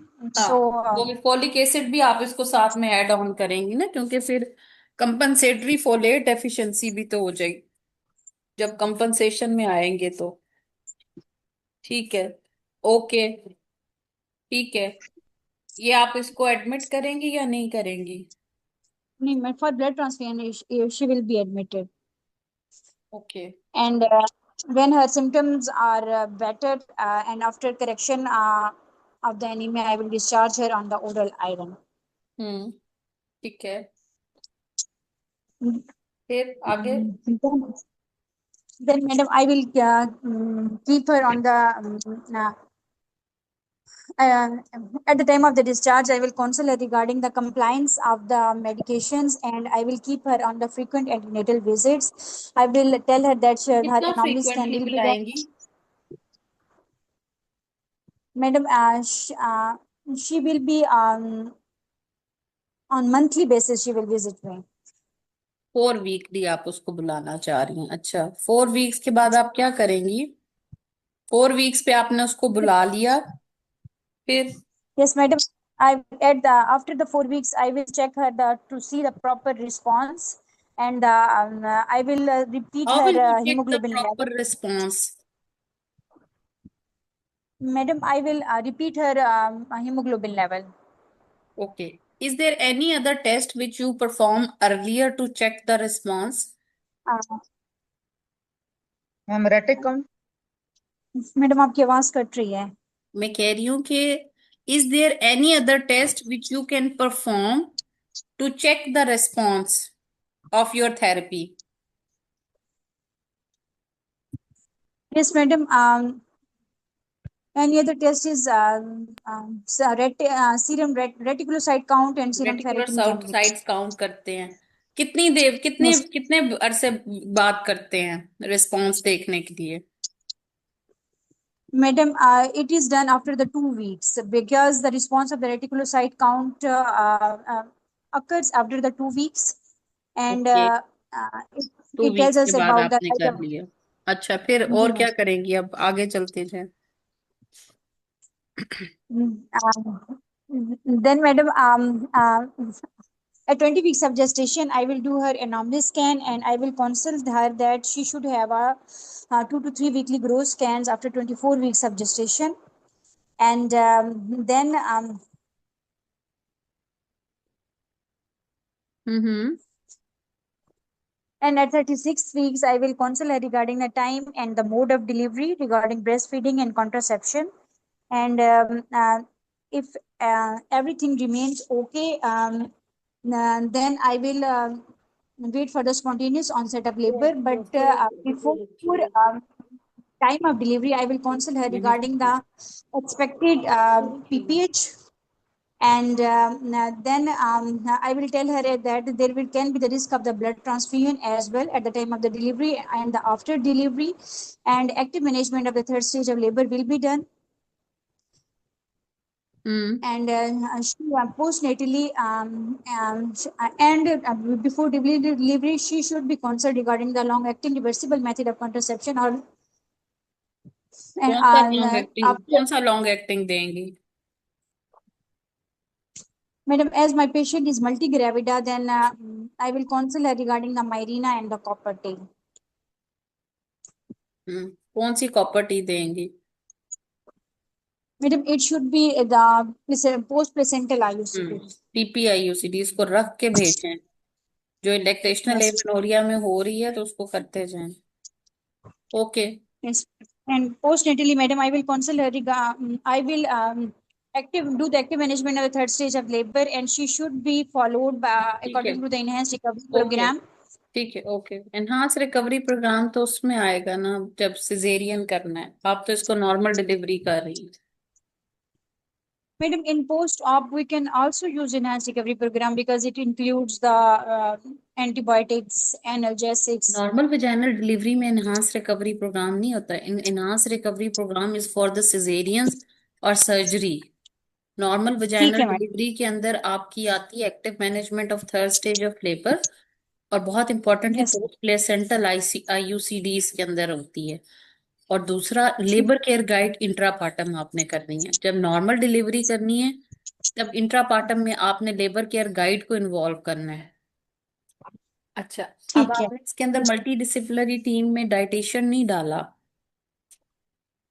So, वो भी फॉलिक एसिड भी आप इसको साथ में ऐड ऑन करेंगी ना, क्योंकि फिर कंपनसेटरी फोलेट डेफिशिएंसी भी तो हो जाएगी जब कंपनसेशन में आएंगे तो। ठीक है, ओके, ठीक है। ये आप इसको एडमिट करेंगी या नहीं करेंगी? for blood transfusion, she will be admitted. Okay. And when her symptoms are better and after correction of the anemia, I will discharge her on the oral iron. हम्म, ठीक है। Mm, फिर आगे? Then, madam, I will keep her on the uh, at the time of the discharge. I will counsel her regarding the compliance of the medications, and I will keep her on the frequent antenatal visits. I will tell her that her कितना anomaly scan frequently will be done. बुलाएंगी? Madam, she will be on monthly basis. She will visit me. 4 weekly आप उसको बुलाना चाह रही हैं? अच्छा, 4 weeks के बाद आप क्या करेंगी? 4 वीक्स पे आपने उसको बुला लिया, फिर? Yes, madam. I at the after the 4 weeks, I will check her to see the proper response, and I will repeat how her will you check the hemoglobin level. Proper response? Madam, I will repeat her hemoglobin level. Okay, is there any other test which you perform earlier to check the response? Uh, ma'am retic count. Madam, आपकी आवाज cut रही है। मैं कह रही हूँ कि is there any other test which you can perform to check the response of your therapy? Yes, madam. Any other test is serum reticulocyte count and serum reticular ferritin can be. Sites count करते हैं? कितनी देर, कितने Yes, कितने अरसे बात करते हैं response देखने के लिए? madam. It is done after the 2 weeks because the response of the reticulocyte count occurs after the 2 weeks, and okay, two it tells weeks के us बाद about the आपने height कर of. लिया। अच्छा, फिर जी और मैम. क्या करेंगी? अब आगे चलते जाए। Then, madam, at 20 weeks of gestation, I will do her anomaly scan, and I will consult her that she should have a 2 to 3 weekly growth scans after 24 weeks of gestation. And then, hmm, and at 36 weeks, I will counsel her regarding the time and the mode of delivery, regarding breastfeeding and contraception. And if everything remains okay, then I will wait for the spontaneous onset of labor. But before time of delivery, I will counsel her regarding the expected PPH, and then I will tell her that there will can be the risk of the blood transfusion as well at the time of the delivery and the after delivery, and active management of the third stage of labor will be done. Hmm. And she postnatally and before delivery, she should be consulted regarding the long acting reversible method of contraception, or after. कौन सा long acting देंगी? Madam, as my patient is multigravida, then I will counsel her regarding the Mirena and the copper tail. कौन सी copper T देंगी? Madam, it should be the post placental IUCD. पीपीआईयूसीडी इसको रख के भेजें, जो इलेक्टेशनल Yes, एमेनोरिया में हो रही है तो उसको करते जाएं। Okay. yes. And postnatally, madam, I will counsel her I will do the active management of the third stage of labor, and she should be followed by ठीक है, according to the enhanced recovery okay, program. ठीक है, okay. Enhance recovery programme तो उसमें आएगा ना जब caesarean करना है, आप तो इसको नॉर्मल डिलीवरी कर रही हैं। Madam, in post-op, we can also use enhanced recovery program because it includes the antibiotics, analgesics. Normal vaginal delivery में एनहांस रिकवरी प्रोग्राम नहीं होता। In enhance recovery programme is for the caesareans और surgery. Normal ठीक vaginal है madam. Delivery के अंदर आपकी आती है active management of third stage of labour, और बहुत importantly Yes. Post placental IUCDs के अंदर होती है। और दूसरा ठीक। लेबर केयर गाइड इंट्रापार्टम आपने करनी है। जब नॉर्मल डिलीवरी करनी है तब इंट्रापार्टम में आपने लेबर केयर गाइड को इन्वॉल्व करना है। अच्छा, अब ठीक है। आपने इसके अंदर मल्टी डिसिप्लिनरी टीम में डाइटेशियन नहीं डाला,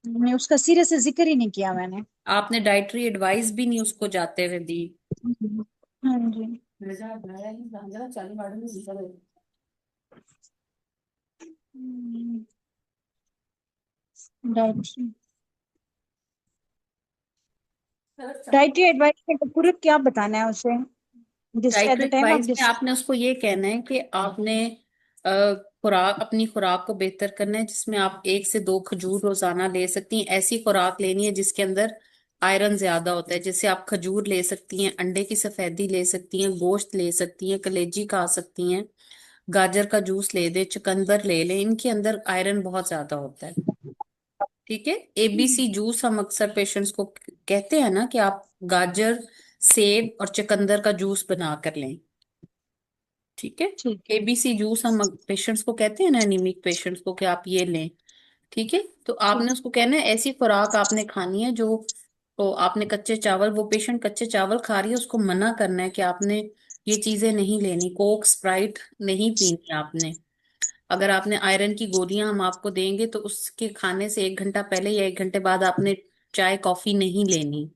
मैं उसका सिरे से जिक्र ही नहीं किया मैंने। आपने डाइटरी एडवाइस भी नहीं उसको जाते हुए दी। हाँ जी। डाइटरी डाइटरी एडवाइस का पूरा क्या बताना है उसे, this eight dietary the time of advice में दिस। आपने उसको ये कहना है कि आपने खुराक, अपनी खुराक को बेहतर करना है, जिसमें आप 1 से 2 खजूर रोजाना ले सकती हैं। ऐसी खुराक लेनी है जिसके अंदर आयरन ज्यादा होता है, जैसे आप खजूर ले सकती हैं, अंडे की सफेदी ले सकती हैं, गोश्त ले सकती हैं, कलेजी खा सकती हैं, गाजर का जूस ले दे, चुकंदर ले लें, इनके अंदर आयरन बहुत ज्यादा होता है। ठीक है, एबीसी जूस हम अक्सर पेशेंट्स को कहते हैं ना कि आप गाजर, सेब और चुकंदर का जूस बना कर लें। ठीक है, ठीक है। एबीसी जूस हम पेशेंट्स को कहते हैं ना, एनीमिक पेशेंट्स को, कि आप ये लें। ठीक है, तो ठीक। आपने उसको कहना है ऐसी खुराक आपने खानी है जो, तो आपने कच्चे चावल, वो पेशेंट कच्चे चावल खा रही है, उसको मना करना है कि आपने ये चीजें नहीं लेनी, कोक स्प्राइट नहीं पीनी आपने। अगर आपने आयरन की गोलियां हम आपको देंगे तो उसके खाने से 1 घंटा पहले या 1 घंटे बाद आपने चाय कॉफी नहीं लेनी।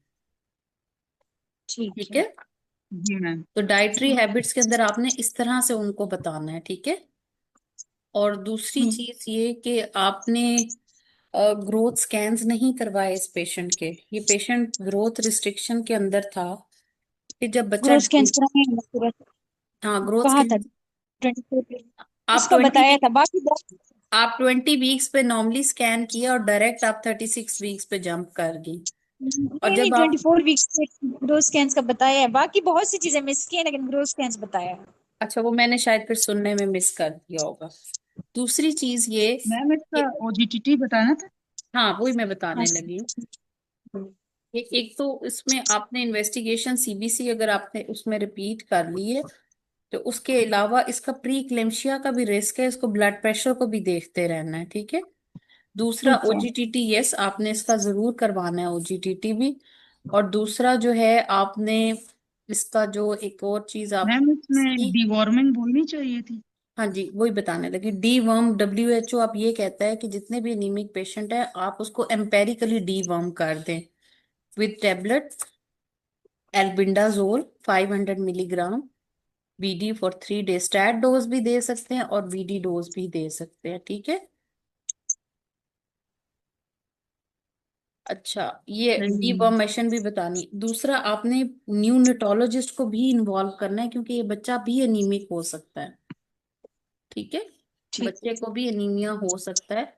ठीक ठीक है। है, जी मैम। तो डाइटरी हैबिट्स के अंदर आपने इस तरह से उनको बताना है। ठीक है, और दूसरी हम्म। चीज ये कि आपने ग्रोथ स्कैन्स नहीं करवाए इस पेशेंट के। ये पेशेंट ग्रोथ रिस्ट्रिक्शन के अंदर था कि जब बच्चा ग्रोथ स्कैन कराने हैं पूरा। हाँ ग्रोथ कहा था स्कैन। 24 आप उसका 20 बताया वीक था बाकी आप 20 वीक्स पे नॉर्मली स्कैन किया और डायरेक्ट आप 36 वीक्स पे जंप कर गई। और नहीं नहीं जब आप, 24 वीक्स ग्रोथ स्कैन्स का बताया है, बाकी बहुत सी चीजें मिस की है लेकिन ग्रोथ स्कैन्स बताया है। अच्छा वो मैंने शायद फिर सुनने में मिस कर दिया होगा। दूसरी चीज ये मैम इसका कि, ओजीटीटी बताना था। हाँ वही मैं हाँ। बताने लगी हूँ। एक तो इसमें आपने इन्वेस्टिगेशन सीबीसी अगर आपने उसमें रिपीट कर ली है, तो उसके अलावा इसका प्री इक्लेम्पशिया का भी रिस्क है, इसको ब्लड प्रेशर को भी देखते रहना है। ठीक है, दूसरा ठीक है। ओजीटीटी, यस आपने इसका जरूर करवाना है ओजीटीटी भी। और दूसरा जो है आपने इसका जो एक और चीज आप मैम इसमें इसकी, डिवॉर्मिंग बोलनी चाहिए थी। हाँ जी वही बताने लगे, डी वर्म, WHO आप ये कहता है कि जितने भी एनीमिक पेशेंट है आप उसको एम्पेरिकली डी वर्म कर दें with tablet albendazole 500 milligram BD for 3 days. Stat dose भी दे सकते हैं और बीडी डोज भी दे सकते हैं। ठीक है, अच्छा ये सही। डिवर्मेशन भी बतानी। दूसरा आपने न्यूनेटोलॉजिस्ट को भी इन्वॉल्व करना है क्योंकि ये बच्चा भी एनीमिक हो सकता है। ठीक है, ठीक है। बच्चे को भी एनीमिया हो सकता है,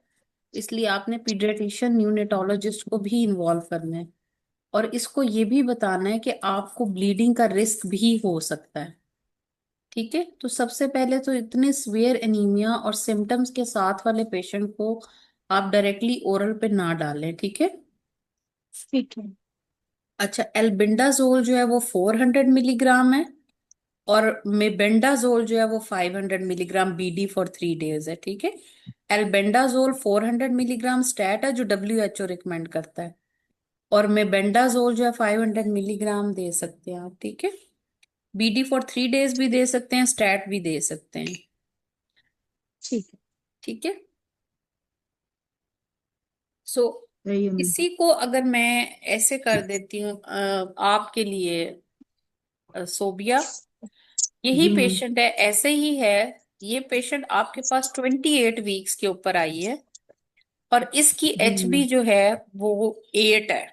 इसलिए आपने पीडियाट्रिशियन न्यूनेटोलॉजिस्ट को भी इन्वॉल्व करना है। और इसको ये भी बताना है कि आपको ब्लीडिंग का रिस्क भी हो सकता है। ठीक है, तो सबसे पहले तो इतने सीवियर एनीमिया और सिम्टम्स के साथ वाले पेशेंट को आप डायरेक्टली ओरल पे ना डालें। ठीक है, ठीक है। अच्छा एल्बेंडाजोल जो है वो 400 मिलीग्राम है, और मेबेंडाजोल जो है वो 500 मिलीग्राम बीडी फॉर 3 डेज है। ठीक है, एल्बेंडाजोल 400 मिलीग्राम स्टैट है जो WHO रिकमेंड करता है, और मेबेंडाजोल जो है 500 मिलीग्राम दे सकते हैं आप। ठीक है, बीडी फॉर 3 डेज भी दे सकते हैं, स्टैट भी दे सकते हैं। ठीक है। ठीक है, सो सही है मैम। इसी को अगर मैं ऐसे कर देती हूँ आपके लिए, सोबिया यही जी मैम। पेशेंट है, ऐसे ही है। ये पेशेंट आपके पास 28 वीक्स के ऊपर आई है और इसकी जी HB मैम। जो है वो 8 है।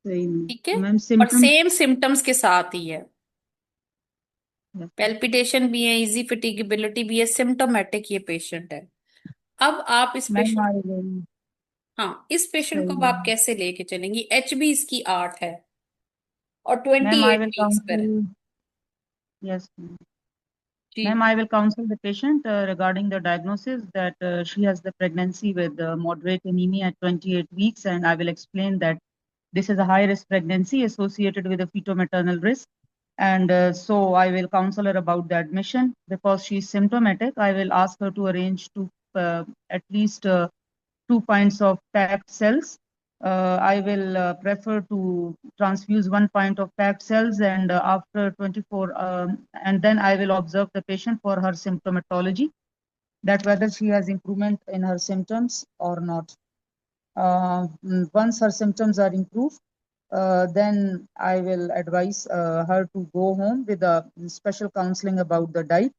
सही मैम। ठीक है, तो मैम और सिम्टम्स। सेम सिम्टम्स के साथ ही है, पेल्पिटेशन भी है, इजी फटीगेबिलिटी भी है, सिम्टोमेटिक ये पेशेंट है। अब आप इस मैम पेशेंट, आई विल। हाँ इस पेशेंट को सही अब है। आप कैसे लेके चलेंगी, HB इसकी 8 है और ma'am twenty I eight will weeks पर काउंसिल। है। यस। Ma'am, जी, I will counsel the patient regarding the diagnosis that she has the pregnancy with moderate anemia at 28 weeks, and I will explain that this is a high-risk pregnancy associated with a fetal-maternal risk. And so I will counsel her about the admission because she is symptomatic. I will ask her to arrange to at least 2 pints of packed cells. I will prefer to transfuse 1 pint of packed cells, and after 24, and then I will observe the patient for her symptomatology, that whether she has improvement in her symptoms or not. Once her symptoms are improved, then I will advise her to go home with a special counseling about the diet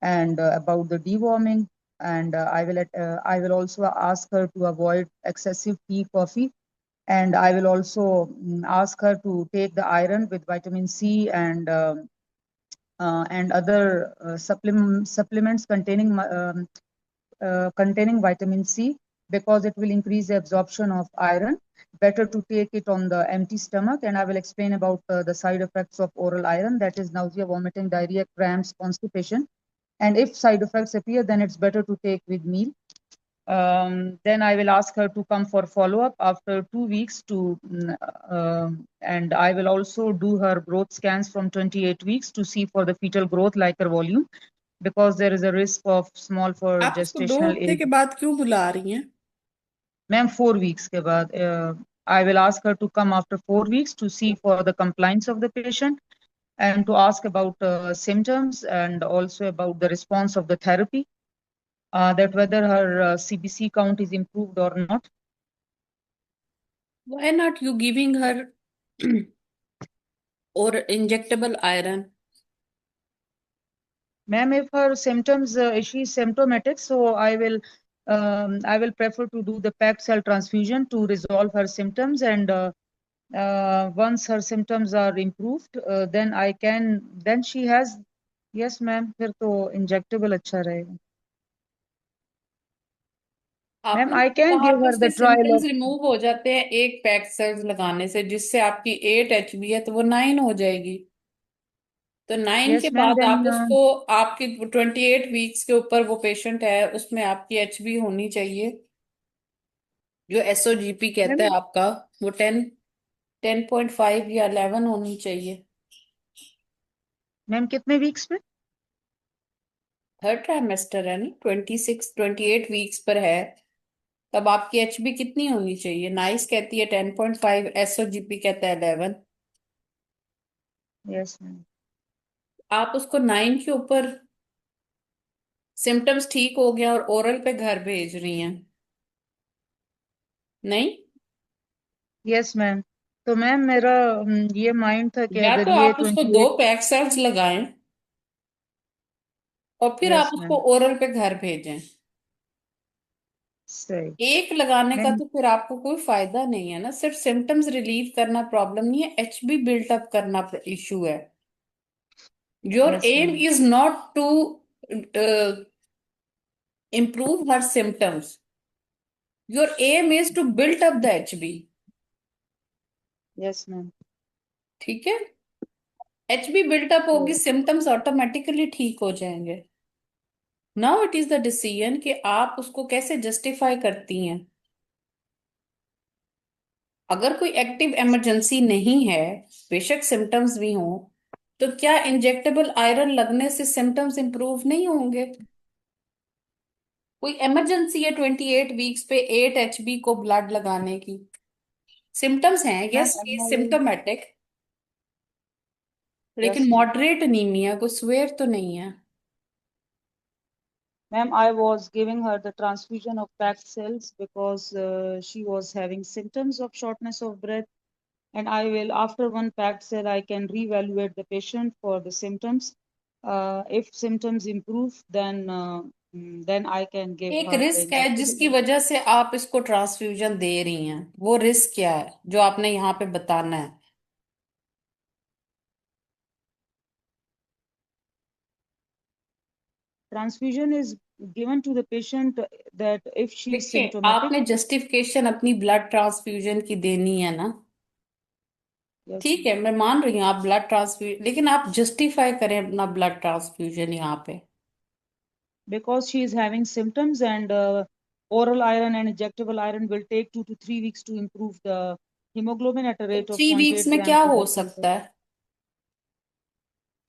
and about the deworming. And I will also ask her to avoid excessive tea, coffee, and I will also ask her to take the iron with vitamin C and other supplements containing vitamin C, because it will increase the absorption of iron. Better to take it on the empty stomach, and I will explain about the side effects of oral iron, that is nausea, vomiting, diarrhea, cramps, constipation. And if side effects appear, then it's better to take with meal. Then I will ask her to come for follow-up after 2 weeks and I will also do her growth scans from 28 weeks to see for the fetal growth, like her volume, because there is a risk of small for आप उसको 2 gestational हफ्ते age. के बाद क्यों बुला रही हैं? Ma'am, 4 weeks के बाद I will ask her to come after 4 weeks to see for the compliance of the patient and to ask about symptoms and also about the response of the therapy, that whether her CBC count is improved or not. Why not you giving her or injectable iron? Ma'am, if her symptoms, she is symptomatic, so I will prefer to do the packed cell transfusion to resolve her symptoms, and once her symptoms are improved, then she has, yes ma'am, फिर तो injectable अच्छा रहेगा. Ma'am, आपने I तो can कहा give कि her उसके the trial symptoms of, remove हो जाते हैं एक पैक सेल्स लगाने से, जिससे आपकी 8 HB है तो वो 9 हो जाएगी। तो 9 के yes ma'am, बाद then आप उसको, आपकी 28 वीक्स के ऊपर वो पेशेंट है, उसमें आपकी HB होनी चाहिए, जो SOGP कहता है ma'am, आपका, वो 10.5 या 11 होनी चाहिए। ma'am कितने weeks पे? थर्ड ट्राइमेस्टर है ना, 28 वीक्स पर है, तब आपकी HB कितनी होनी चाहिए? नाइस कहती है 10.5, SOGP कहता है 11। Yes ma'am. आप उसको 9 के ऊपर सिम्टम्स ठीक हो गया और ओरल पे घर भेज रही हैं, नहीं? Yes ma'am. तो मैम मेरा ये माइंड था कि या अगर तो ये आप उसको 2 28, पैक सेल्स लगाएं और फिर आप yes उसको ma'am, ओरल पे घर भेजें। सही एक लगाने का मैम, तो फिर आपको कोई फायदा नहीं है ना, सिर्फ सिम्टम्स रिलीव करना प्रॉब्लम नहीं है, HB बिल्टअप करना इशू है। Your yes aim ma'am, is not to improve her symptoms. Your aim is to build up the HB। yes ma'am. ठीक है, HB बिल्टअप होगी, तो सिम्टम्स ऑटोमेटिकली ठीक हो जाएंगे। Now it is the decision कि आप उसको कैसे जस्टिफाई करती हैं। अगर कोई एक्टिव इमरजेंसी नहीं है, बेशक सिम्टम्स भी हों, तो क्या इंजेक्टेबल आयरन लगने से सिम्टम्स इंप्रूव नहीं होंगे? कोई इमरजेंसी है 28 वीक्स पे 8 HB को ब्लड लगाने की? सिम्टम्स हैं, मैम यस, सिम्टोमेटिक, लेकिन yes ma'am. मॉडरेट अनीमिया, कोई स्वेयर तो नहीं है। Ma'am, I was giving her the transfusion of packed cells because she was having symptoms of shortness of breath. And I will, after one packed cell, I can reevaluate the patient for the symptoms. If symptoms improve, then I can give एक her the risk है जिसकी injectable. वजह से आप इसको transfusion दे रही हैं, वो रिस्क क्या है जो आपने यहाँ पे बताना है? Transfusion is given to the patient that if she is देखिए, symptomatic. आपने जस्टिफिकेशन अपनी ब्लड ट्रांसफ्यूजन की देनी है ना। Yes, ठीक है, ma'am. मैं मान रही हूँ आप ब्लड ट्रांसफ्यूजन, लेकिन आप जस्टिफाई करें अपना ब्लड ट्रांसफ्यूजन यहाँ पे। Because she is having symptoms, and oral iron and injectable iron will take 2 to 3 weeks to improve the hemoglobin at a तो rate of 3 वीक्स 0.8 में gram क्या per हो deciliter. सकता है?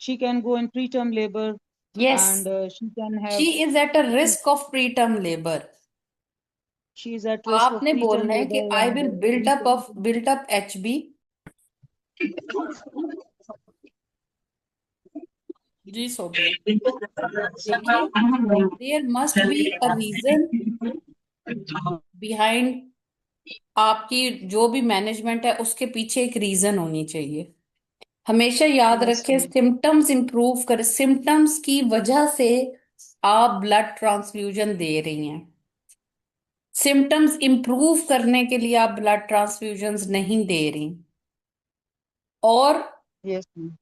She can go in preterm labor. Yes, and she can have she is at a she, risk of preterm labor. she is at risk of आपने preterm बोलना है कि labor I and will built up HB. जी सोबिया, देखिए, there must be a reason behind. आपकी जो भी management है उसके पीछे एक रीजन होनी चाहिए। हमेशा याद yes रखें, ma'am. सिम्टम्स इंप्रूव कर, सिम्टम्स की वजह से आप ब्लड ट्रांसफ्यूजन दे रही हैं। सिम्टम्स इंप्रूव करने के लिए आप ब्लड ट्रांसफ्यूजन्स नहीं दे रही, और Yes ma'am.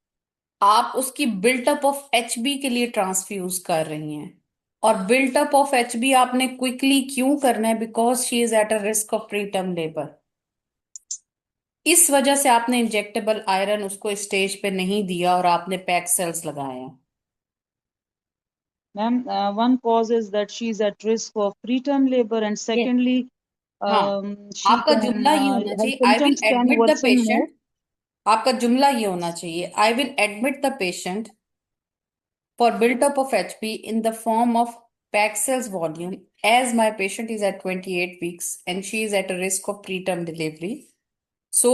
आप उसकी बिल्टअप ऑफ एचबी के लिए ट्रांसफ्यूज कर रही हैं। और बिल्टअप ऑफ एचबी आपने क्विकली क्यों करना है? Because she is at a risk of preterm labour. इस वजह से आपने इंजेक्टेबल आयरन उसको स्टेज पे नहीं दिया और आपने पैक सेल्स लगाए हैं। Ma'am, one cause is that she is at risk of preterm labor, and Yes. secondly, हाँ, she आपका can जुमला ये होना her चाहिए, I will symptoms can admit the worsen more. Patient. आपका जुमला ये होना चाहिए, I will admit the patient for build-up of HP in the form of Paxil's volume, as my patient is at 28 weeks and she is at a risk of preterm delivery. So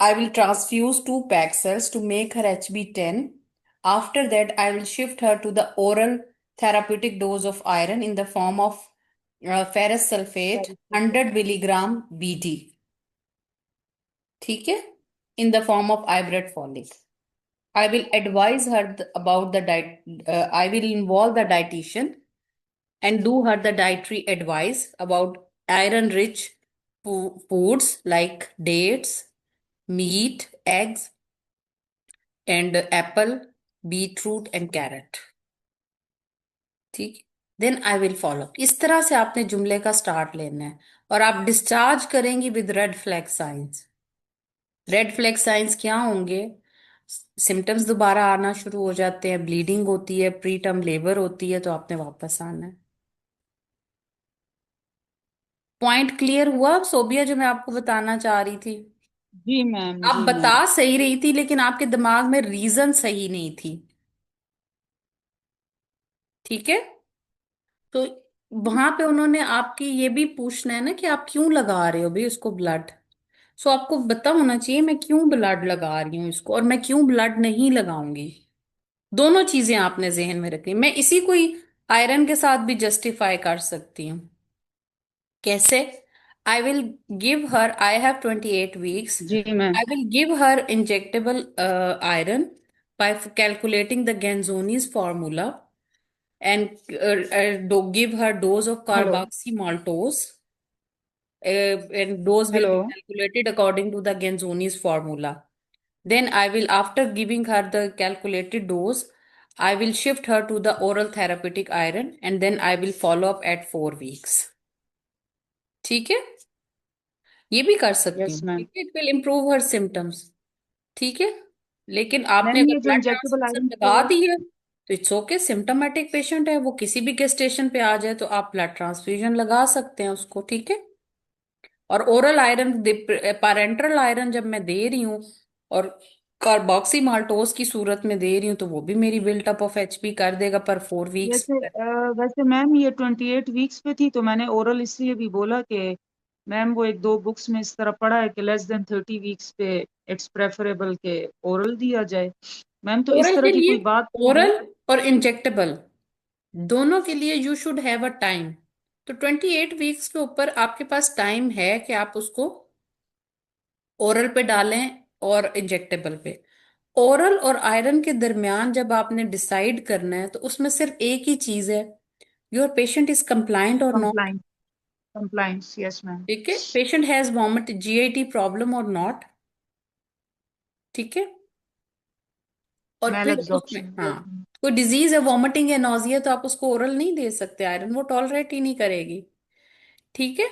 I will transfuse two Paxils to make her HB10. After that, I will shift her to the oral therapeutic dose of iron in the form of ferrous sulfate Very 100 milligram BD. ठीक है? In the form of ibuprofen folic. I will advise her about the diet. I will involve the dietitian and do her the dietary advice about iron-rich foods like dates, meat, eggs, and apple, beetroot, and carrot. ठीक, then I will follow. इस तरह से आपने जुमले का start लेना है, और आप डिस्चार्ज करेंगी with red flag science. Red flag science क्या होंगे? सिम्टम्स दोबारा आना शुरू हो जाते हैं, ब्लीडिंग होती है, प्री टर्म लेबर होती है, तो आपने वापस आना है। पॉइंट क्लियर हुआ सोबिया, जो मैं आपको बताना चाह रही थी? जी मैम, आप जी बता मैम. सही रही थी लेकिन आपके दिमाग में रीजन सही नहीं थी। ठीक है, तो वहां पे उन्होंने आपकी ये भी पूछना है ना कि आप क्यों लगा रहे हो भाई उसको ब्लड। सो आपको पता होना चाहिए मैं क्यों ब्लड लगा रही हूँ इसको, और मैं क्यों ब्लड नहीं लगाऊंगी। दोनों चीजें आपने जहन में रखनी। मैं इसी को ही आयरन के साथ भी जस्टिफाई कर सकती हूँ। कैसे? I will give her, I have 28 weeks, जी ma'am. I will give her injectable iron by calculating the Ganzoni's formula, and give her dose of hello. carboxymaltose, and dose will hello. be calculated according to the Ganzoni's formula. Then I will, after giving her the calculated dose, I will shift her to the oral therapeutic iron, and then I will follow up at 4 weeks. ठीक है, ये भी कर सकती yes हूँ। Ma'am. ठीक है, it will improve her symptoms. ठीक है, लेकिन आपने मैम, अगर ये जो ब्लड इंजेक्टेबल ट्रांसफ्यूजन आयरन लगा को. दी है तो इट्स ओके। सिम्टोमेटिक पेशेंट है वो, किसी भी गेस्टेशन पे आ जाए तो आप ब्लड ट्रांसफ्यूजन लगा सकते हैं उसको। ठीक है, और ओरल आयरन, पैरेंटरल आयरन जब मैं दे रही हूँ और कार्बोक्सी माल्टोस की सूरत में दे रही हूँ तो वो भी मेरी बिल्टअप ऑफ एचपी कर देगा पर 4 weeks। वैसे मैम, ये 28 वीक्स पे थी, तो मैंने ओरल इसलिए भी बोला कि मैम वो एक दो बुक्स में इस तरह पढ़ा है कि लेस देन 30 वीक्स पे इट्स प्रेफरेबल के ओरल दिया जाए. मैम, तो इस ओरल तरह के की लिए, कोई बात तो है? ओरल और इंजेक्टेबल दोनों के लिए you should have a time. तो 28 weeks के ऊपर आपके पास टाइम है कि आप उसको ओरल पे डालें और इंजेक्टेबल पे। ओरल और आयरन के दरमियान जब आपने डिसाइड करना है तो उसमें सिर्फ एक ही चीज है, your patient is complaint or not. Compliance. Compliance, yes ma'am. ठीक है, patient has vomit GIT problem or not. ठीक है, और मेल फिर उसमें एब्जॉर्प्शन, यस हाँ मैम. कोई डिजीज है, वॉमिटिंग है, नॉजिया, तो आप उसको ओरल नहीं दे सकते आयरन, वो टॉलरेट ही नहीं करेगी। ठीक है,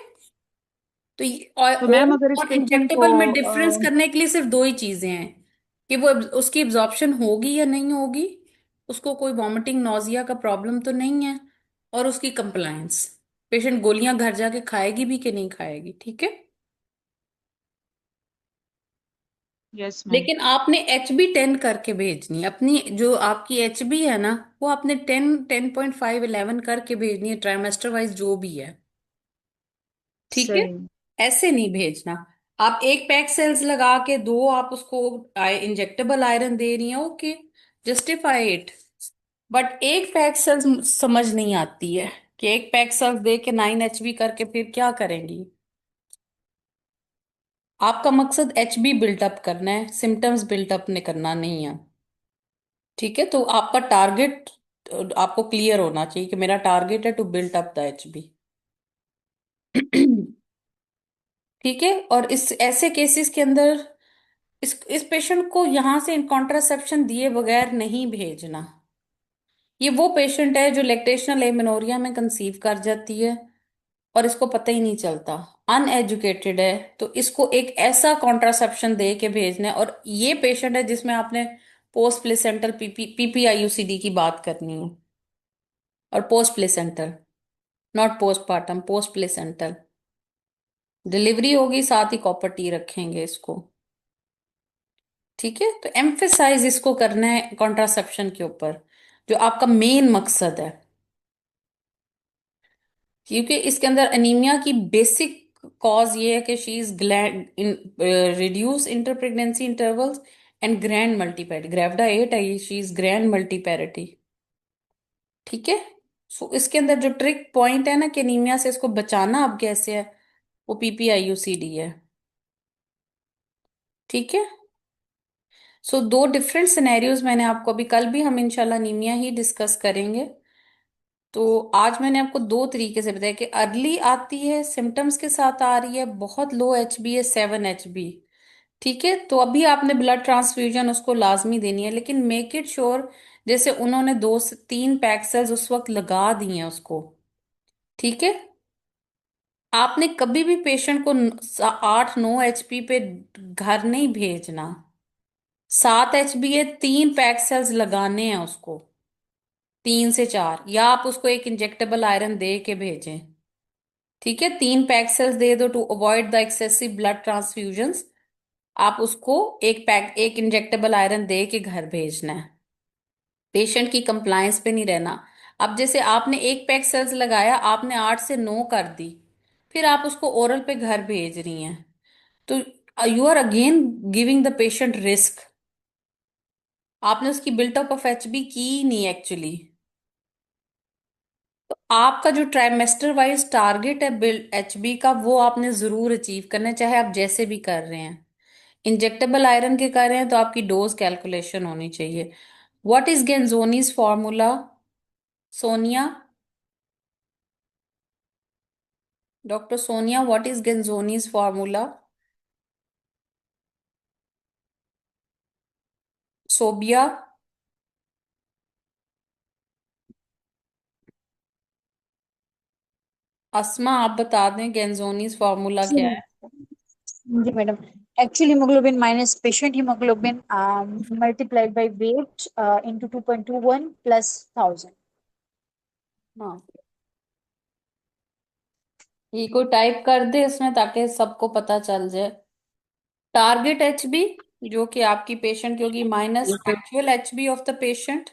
तो तो ओरल मैम, अगर इस और पेशेंट को इंजेक्टेबल में डिफरेंस करने के लिए सिर्फ दो ही चीजें हैं कि वो उसकी एब्जॉर्प्शन होगी या नहीं होगी, उसको कोई वॉमिटिंग नॉजिया का प्रॉब्लम तो नहीं है, और उसकी कंप्लायंस, पेशेंट गोलियां घर जाके खाएगी भी कि नहीं खाएगी। ठीक है, Yes, ma'am. लेकिन आपने HB10 करके भेजनी है अपनी, जो आपकी HB है ना, वो आपने 10, 10.5, 11 करके भेजनी है, ट्राइमेस्टर वाइज जो भी है। ठीक है, सही। ऐसे नहीं भेजना। आप एक पैक सेल्स लगा के दो आप उसको इंजेक्टेबल आयरन दे रही हैं, ओके, जस्टिफाई इट। बट एक पैक सेल्स समझ नहीं आती है कि एक पैक सेल्स दे के 9 HB करके फिर क्या करेंगी। आपका मकसद HB बिल्टअप करना है, सिम्टम्स बिल्टअप ने करना नहीं है। ठीक है, तो आपका टारगेट आपको क्लियर होना चाहिए कि मेरा टारगेट है to built up the HB। ठीक है, और इस ऐसे केसेस के अंदर इस पेशेंट को यहां से कॉन्ट्रासेप्शन दिए बगैर नहीं भेजना। ये वो पेशेंट है जो लैक्टेशनल एमेनोरिया में कंसीव कर जाती है और इसको पता ही नहीं चलता, अनएजुकेटेड है, तो इसको एक ऐसा कॉन्ट्रासेप्शन दे के भेजना है। और ये पेशेंट है जिसमें आपने पोस्ट प्लेसेंटल PPIUCD की बात करनी है, और post placental, not postpartum, post placental. Delivery होगी साथ ही कॉपर टी रखेंगे इसको। ठीक है, तो एम्फेसाइज इसको करना है कॉन्ट्रासेप्शन के ऊपर, जो आपका मेन मकसद है। क्योंकि इसके अंदर एनीमिया की बेसिक कॉज ये है कि she is gland in reduce inter pregnancy intervals and grand multiparity, gravida 8 है, शी इज ग्रैंड मल्टीपैरिटी। ठीक है, सो इसके अंदर जो ट्रिक पॉइंट है ना कि एनीमिया से इसको बचाना अब कैसे है, वो PPIUCD है। ठीक है, सो दो डिफरेंट सिनेरियोज मैंने आपको, अभी कल भी हम इंशाल्लाह नीमिया ही डिस्कस करेंगे। तो आज मैंने आपको दो तरीके से बताया कि अर्ली आती है, सिम्टम्स के साथ आ रही है, बहुत लो HB है, 7 HB। ठीक है, तो अभी आपने ब्लड ट्रांसफ्यूजन उसको लाजमी देनी है, लेकिन मेक इट श्योर जैसे उन्होंने 2 से 3 पैक सेल्स उस वक्त लगा दी हैं उसको। ठीक है, आपने कभी भी पेशेंट को 8, 9 HP पे घर नहीं भेजना। 7 HB है, 3 पैक सेल्स लगाने हैं उसको, 3 से 4, या आप उसको एक इंजेक्टेबल आयरन दे के भेजें। ठीक है, 3 पैक सेल्स दे दो to avoid the excessive blood transfusions. आप उसको एक इंजेक्टेबल आयरन दे के घर भेजना है, पेशेंट की कंप्लायंस पे नहीं रहना। अब जैसे आपने एक पैक सेल्स लगाया, आपने 8 से 9 कर दी, फिर आप उसको ओरल पे घर भेज रही हैं, तो you are again giving the patient risk. आपने उसकी बिल्टअप ऑफ HB की ही नहीं एक्चुअली। तो आपका जो ट्राइमेस्टर वाइज टारगेट है बिल्ड HB का, वो आपने जरूर अचीव करना है, चाहे आप जैसे भी कर रहे हैं। इंजेक्टेबल आयरन के कर रहे हैं तो आपकी डोज कैलकुलेशन होनी चाहिए। What is Ganzoni's formula, Sonia, doctor Sonia, what is Ganzoni's formula? Sobia, Asma, आप बता दें गेंजोनीज फॉर्मूला जी क्या है? मैडम, जी madam. Actually haemoglobin minus patient haemoglobin multiplied by weight into 2.21 plus 1000। हाँ, ये कोई टाइप कर दे इसमें ताकि सबको पता चल जाए। टारगेट HB जो कि आपकी पेशेंट की होगी, minus actual HB of the patient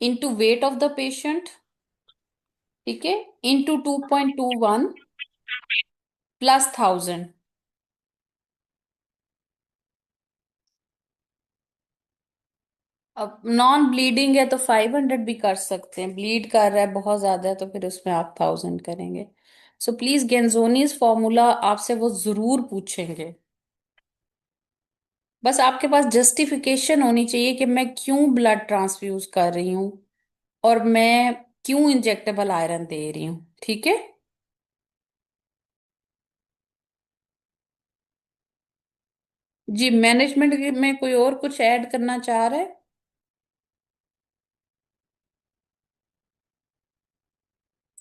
into weight of the patient. ठीक है, इंटू 2.21 प्लस 1000। अब नॉन ब्लीडिंग है तो 500 भी कर सकते हैं, ब्लीड कर रहा है बहुत ज्यादा है तो फिर उसमें आप 1000 करेंगे। सो प्लीज गेंजोनीज फॉर्मूला आपसे वो जरूर पूछेंगे। बस आपके पास जस्टिफिकेशन होनी चाहिए कि मैं क्यों ब्लड ट्रांसफ्यूज कर रही हूँ और मैं क्यों इंजेक्टेबल आयरन दे रही हूँ। ठीक है, जी मैनेजमेंट में कोई और कुछ ऐड करना चाह रहा है?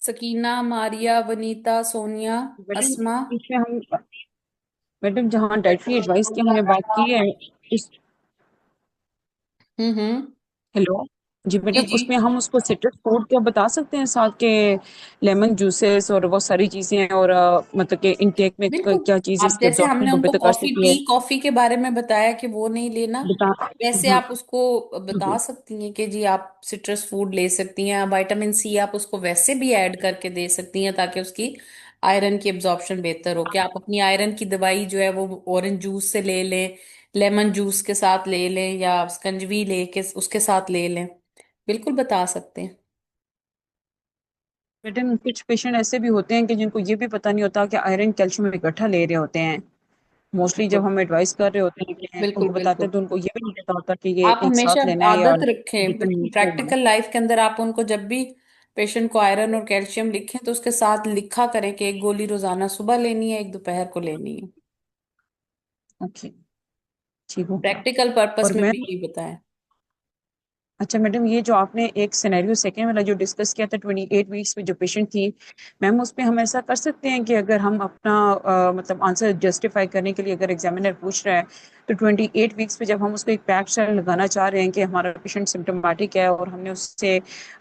सकीना, मारिया, वनीता, सोनिया, मैडम अस्मा। इसमें हम, मैडम जहाँ डाइटरी एडवाइस की हमने बात की है, इस, हम्म। हेलो, जी जी मैडम, जी उसमें हम उसको सिट्रस फ्रूट क्या बता सकते हैं साथ के, लेमन जूसेस और वो सारी चीजें, और मतलब के इनटेक में बिल्कुल। क्या चीजें आप इसके जैसे हमने एब्जॉर्प्शन को उनको बेहतर कर कॉफी सकती टी है? कॉफी के बारे में बताया कि वो नहीं लेना, बता। वैसे हाँ। आप उसको बता सकती हैं कि जी आप सिट्रस फूड ले सकती हैं, विटामिन सी आप उसको वैसे भी ऐड करके दे सकती हैं ताकि उसकी आयरन की एब्जॉर्प्शन बेहतर हो। कि आप अपनी आयरन की दवाई जो है वो ऑरेंज जूस से ले लें, लेमन जूस के साथ ले लें, या स्कंजवी लेके उसके साथ ले लें, बिल्कुल बता सकते हैं। मैडम कुछ पेशेंट ऐसे भी होते हैं कि जिनको ये भी पता नहीं होता कि आयरन कैल्शियम इकट्ठा ले रहे होते हैं। मोस्टली जब बिल्कुल हम एडवाइस कर रहे होते हैं कि बिल्कुल उनको बताते बिल्कुल। हैं तो उनको ये भी नहीं पता होता कि ये आप एक हमेशा साथ लेना है या आदत रखें, बिल्कुल जितना होगा। प्रैक्टिकल लाइफ के अंदर आप उनको जब भी पेशेंट को आयरन और कैल्शियम लिखें तो उसके साथ लिखा करें कि एक गोली रोजाना सुबह लेनी है, एक दोपहर को लेनी है। ओके, ठीक हो गया। प्रैक्टिकल पर्पस और में मैं, भी यही बताएं। अच्छा मैडम, ये जो आपने एक सिनेरियो सेकेंड वाला जो डिस्कस किया था 28 वीक्स में जो पेशेंट थी, मैम उस पे हम ऐसा कर सकते हैं कि अगर हम अपना मतलब आंसर जस्टिफाई करने के लिए अगर एग्जामिनर पूछ रहा है तो 28 वीक्स पे जब हम उसको एक पैक सेल लगाना चाह रहे हैं कि हमारा पेशेंट सिम्टोमेटिक है और हमने उससे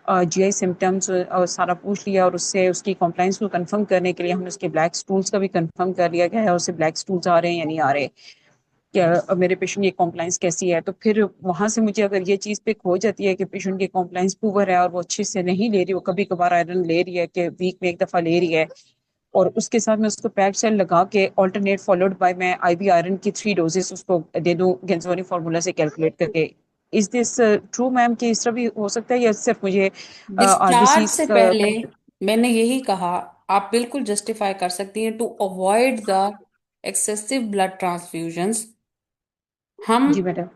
जीआई सिम्टम्स सारा पूछ लिया और उससे उसकी कॉम्प्लाइंस को कंफर्म करने के लिए हमने उसके ब्लैक स्टूल्स का भी कंफर्म कर लिया गया है, उससे ब्लैक स्टूल्स आ रहे हैं या नहीं आ रहे, क्या मेरे पेशेंट की कॉम्प्लाइंस कैसी है, तो फिर वहां से मुझे अगर ये चीज पे खो जाती है कि पेशेंट की कॉम्प्लाइंस पुअर है और वो अच्छे से नहीं ले रही, वो कभी कभार आयरन ले रही है कि वीक में एक दफा ले रही है, और उसके साथ मैं उसको पैक सेल लगा के ऑल्टरनेट फॉलोड बाय मैं आईवी आयरन की 3 डोजेस उसको दे दूं गेंजोनी फार्मूला से कैलकुलेट करके। इज दिस ट्रू मैम कि इस तरह भी हो सकता है या सिर्फ मुझे डिस्चार्ज आरबीसी से का? पहले मैंने यही कहा, आप बिल्कुल जस्टिफाई कर सकती हैं to avoid the excessive blood transfusions. हम जी मैडम।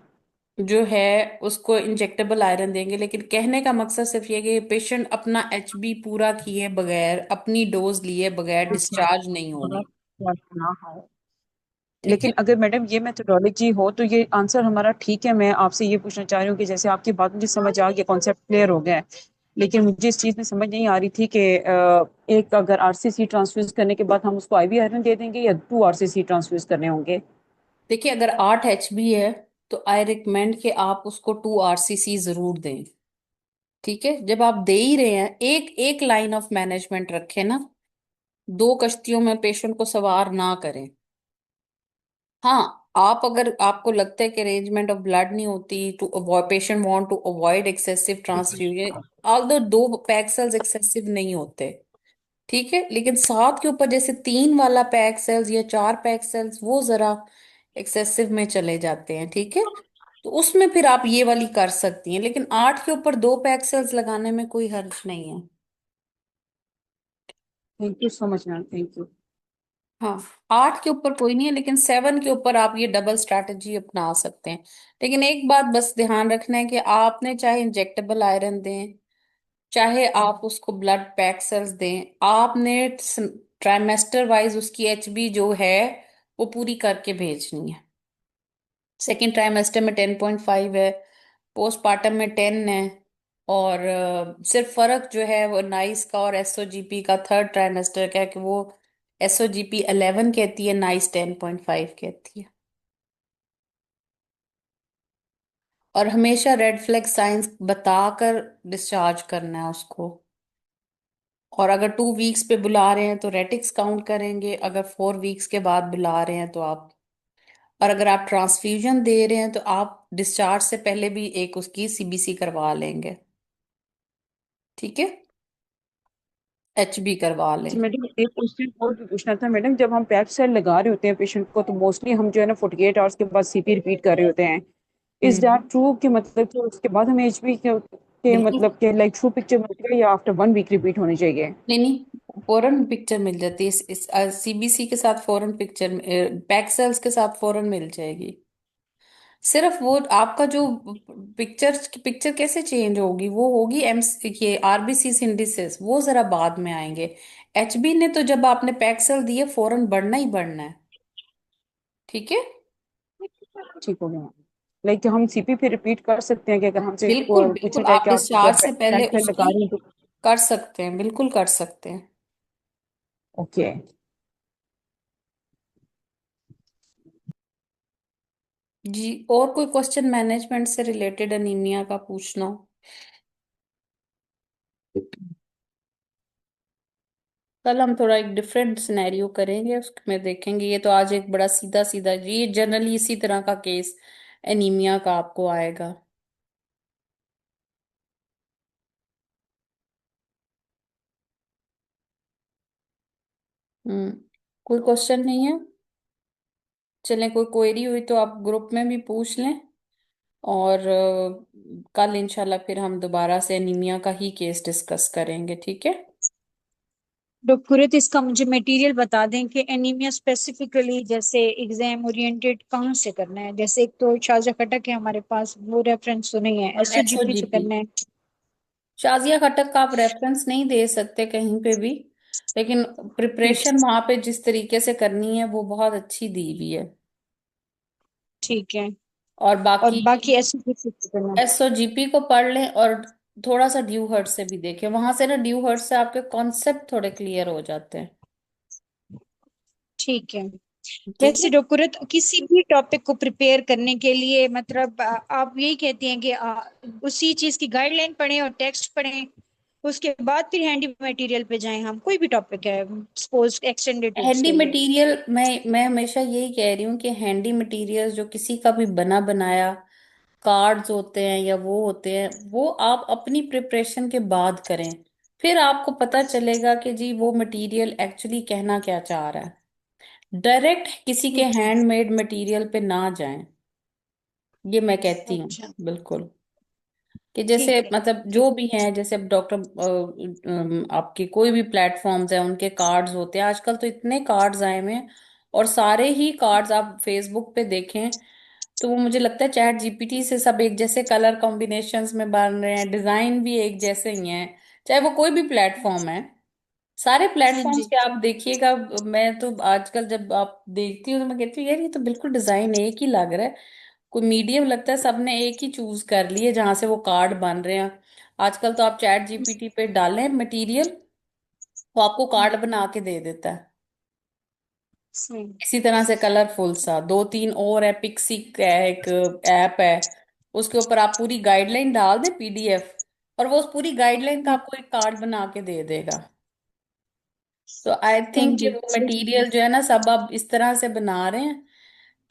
जो है उसको इंजेक्टेबल आयरन देंगे, लेकिन कहने का मकसद सिर्फ ये कि पेशेंट अपना एचबी पूरा किए बगैर, अपनी डोज लिए बगैर डिस्चार्ज नहीं होगी। ना हो। ठीक है। लेकिन अगर मैडम ये मेथोडोलॉजी हो तो ये आंसर हमारा ठीक है। मैं आपसे ये पूछना चाह रही हूँ कि जैसे आपकी बात मुझे समझ आ गया, कॉन्सेप्ट क्लियर हो गया है, लेकिन मुझे इस चीज में समझ नहीं आ रही थी कि एक अगर आरसीसी ट्रांसफ्यूज करने के बाद हम उसको आईवी आयरन दे देंगे या 2 आरसीसी ट्रांसफ्यूज करने होंगे? देखिए, अगर 8 एचबी है तो आई रिकमेंड कि आप उसको 2 आरसीसी जरूर दें। ठीक है, जब आप दे ही रहे हैं, एक एक लाइन ऑफ मैनेजमेंट रखें ना, दो कश्तियों में पेशेंट को सवार ना करें। हाँ, आप अगर आपको लगता है कि अरेंजमेंट ऑफ ब्लड नहीं होती, to avoid patient want to avoid excessive transfusion, although 2 pack cells excessive नहीं होते, ठीक है, लेकिन 7 के ऊपर जैसे 3 वाला पैक सेल्स या 4 पैक सेल्स वो जरा एक्सेसिव में चले जाते हैं। ठीक है, तो उसमें फिर आप ये वाली कर सकती हैं, लेकिन 8 के ऊपर 2 पैक सेल्स लगाने में कोई हर्ज नहीं है। Thank you so much ma'am, thank you. हाँ, 8 के ऊपर कोई नहीं है, लेकिन 7 के ऊपर आप ये डबल स्ट्रैटेजी अपना सकते हैं। लेकिन एक बात बस ध्यान रखना है कि आपने चाहे इंजेक्टेबल आयरन दें, चाहे आप उसको ब्लड पैक सेल्स दें, आपने ट्राइमेस्टर वाइज उसकी एचबी जो है वो पूरी करके भेजनी है। सेकेंड ट्राइमेस्टर में 10.5 है, पोस्टपार्टम में 10 है, और सिर्फ फर्क जो है वो नाइस का और एसओजीपी का थर्ड ट्राइमेस्टर का है कि वो एसओजीपी 11 कहती है, नाइस 10.5 कहती है। और हमेशा रेड फ्लैग साइंस बताकर डिस्चार्ज करना है उसको। और अगर 2 वीक्स पे बुला रहे हैं तो रेटिक्स काउंट करेंगे, अगर 4 वीक्स के बाद बुला रहे हैं तो आप, और अगर आप ट्रांसफ्यूजन दे रहे हैं तो आप डिस्चार्ज से पहले भी एक उसकी सीबीसी करवा लेंगे। ठीक है, एचबी करवा लें। अच्छा मैडम, एक क्वेश्चन और भी पूछना था मैडम, जब हम पैप सेल लगा रहे होते हैं पेशेंट को तो मोस्टली हम जो है ना 48 आवर्स के बाद सीपी रिपीट कर रहे होते हैं। Is hmm. दैट ट्रू कि मतलब कि उसके बाद हमें एचबी के बिल्कुल। मतलब के लाइक ट्रू पिक्चर मिलती है या आफ्टर 1 वीक रिपीट होनी चाहिए? नहीं नहीं, फौरन पिक्चर मिल जाती है, इस सीबीसी के साथ फौरन पिक्चर, पैक सेल्स के साथ फौरन मिल जाएगी। सिर्फ वो आपका जो पिक्चर पिक्चर कैसे चेंज होगी, वो होगी एम ये आरबीसी सिंडिसेस, वो जरा बाद में आएंगे। एचबी ने तो जब आपने पैक्सल दिए फौरन बढ़ना ही बढ़ना है। ठीक है। ठीक हो गया। लाइक हम सीपी फिर रिपीट कर सकते हैं कि अगर हमसे बिल्कुल पूछा बिल्कुल, जाए आप कि आप डिस्चार्ज से पहले पैक सेल लगा उसकी रही हैं तो? कर सकते हैं, बिल्कुल कर सकते हैं। ओके। जी, और कोई क्वेश्चन मैनेजमेंट से रिलेटेड अनीमिया का पूछना हो? कल हम थोड़ा एक डिफरेंट सिनेरियो करेंगे, उसमें देखेंगे। ये तो आज एक बड़ा सीधा सीधा, ये जनरली इसी तरह का केस एनीमिया का आपको आएगा। हम्म। कोई क्वेश्चन नहीं है? चलें, कोई क्वेरी हुई तो आप ग्रुप में भी पूछ लें। और कल इंशाल्लाह फिर हम दोबारा से एनीमिया का ही केस डिस्कस करेंगे, ठीक है? डॉक्टर इसका मुझे मटेरियल बता दें कि एनीमिया स्पेसिफिकली जैसे एग्जाम ओरिएंटेड कहाँ से करना है। जैसे एक तो शारजा खटक है हमारे पास, वो रेफरेंस तो नहीं है, और एसओजीपी से एसओजीपी, करना है। शाजिया खटक का आप रेफरेंस नहीं दे सकते कहीं पे भी, लेकिन ठीक प्रिपरेशन वहां पे जिस तरीके से करनी है वो बहुत अच्छी दी हुई है। ठीक है। और और बाकी बाकी एसओजीपी से करना है। एसओजीपी को पढ़ लें, और थोड़ा सा ड्यू हर्ट से भी देखें। वहां से ना ड्यू हर्ट से आपके कॉन्सेप्ट थोड़े क्लियर हो जाते हैं। ठीक है। ठीक वैसे है। डॉक्टर किसी भी टॉपिक को प्रिपेयर करने के लिए मतलब आप यही कहती हैं कि उसी चीज की गाइडलाइन पढ़ें और टेक्स्ट पढ़ें, उसके बाद फिर हैंडी मटेरियल पे जाएं। हम कोई भी टॉपिक है सपोज एक्सटेंडेड टूल्स हैंडी के लिए। मटेरियल, मैं हमेशा यही कह रही हूँ कि हैंडी मटेरियल जो किसी का भी बना बनाया कार्ड्स होते हैं या वो होते हैं, वो आप अपनी प्रिपरेशन के बाद करें। फिर आपको पता चलेगा कि जी वो मटेरियल एक्चुअली कहना क्या चाह रहा है। डायरेक्ट किसी के ठीक है। हैंडमेड मटेरियल पे ना जाएं, ये मैं कहती हूँ। अच्छा। बिल्कुल। कि जैसे ठीक है। मतलब ठीक जो भी हैं, जैसे अब डॉक्टर आपके कोई भी प्लेटफॉर्म्स हैं उनके कार्ड्स होते हैं। आजकल तो इतने कार्ड्स आए हुए हैं, और सारे ही कार्ड्स आप फेसबुक पे देखें तो वो मुझे लगता है चैट जीपीटी से सब एक जैसे कलर कॉम्बिनेशंस में बन रहे हैं, डिजाइन भी एक जैसे ही हैं, चाहे वो कोई भी प्लेटफॉर्म है। सारे हाँ प्लेटफॉर्म्स जी। पे आप देखिएगा। मैं तो आजकल जब आप देखती हूँ तो मैं कहती हूँ यार ये तो बिल्कुल डिजाइन एक ही लग रहा है। कोई मीडियम लगता है, सबने एक ही चूज कर लिए जहां से वो कार्ड बन रहे हैं। आजकल तो आप चैट जीपीटी पे डालें मटेरियल, वो आपको कार्ड बना के दे देता है। सही। इसी तरह से कलरफुल सा दो तीन और है, पिक्सिक है एक ऐप है, उसके ऊपर आप पूरी गाइडलाइन डाल दें पीडीएफ, और वो उस पूरी गाइडलाइन का आपको एक कार्ड बना के दे देगा। तो आई हाँ थिंक कि जी। वो मटेरियल जो है ना सब अब इस तरह से बना रहे हैं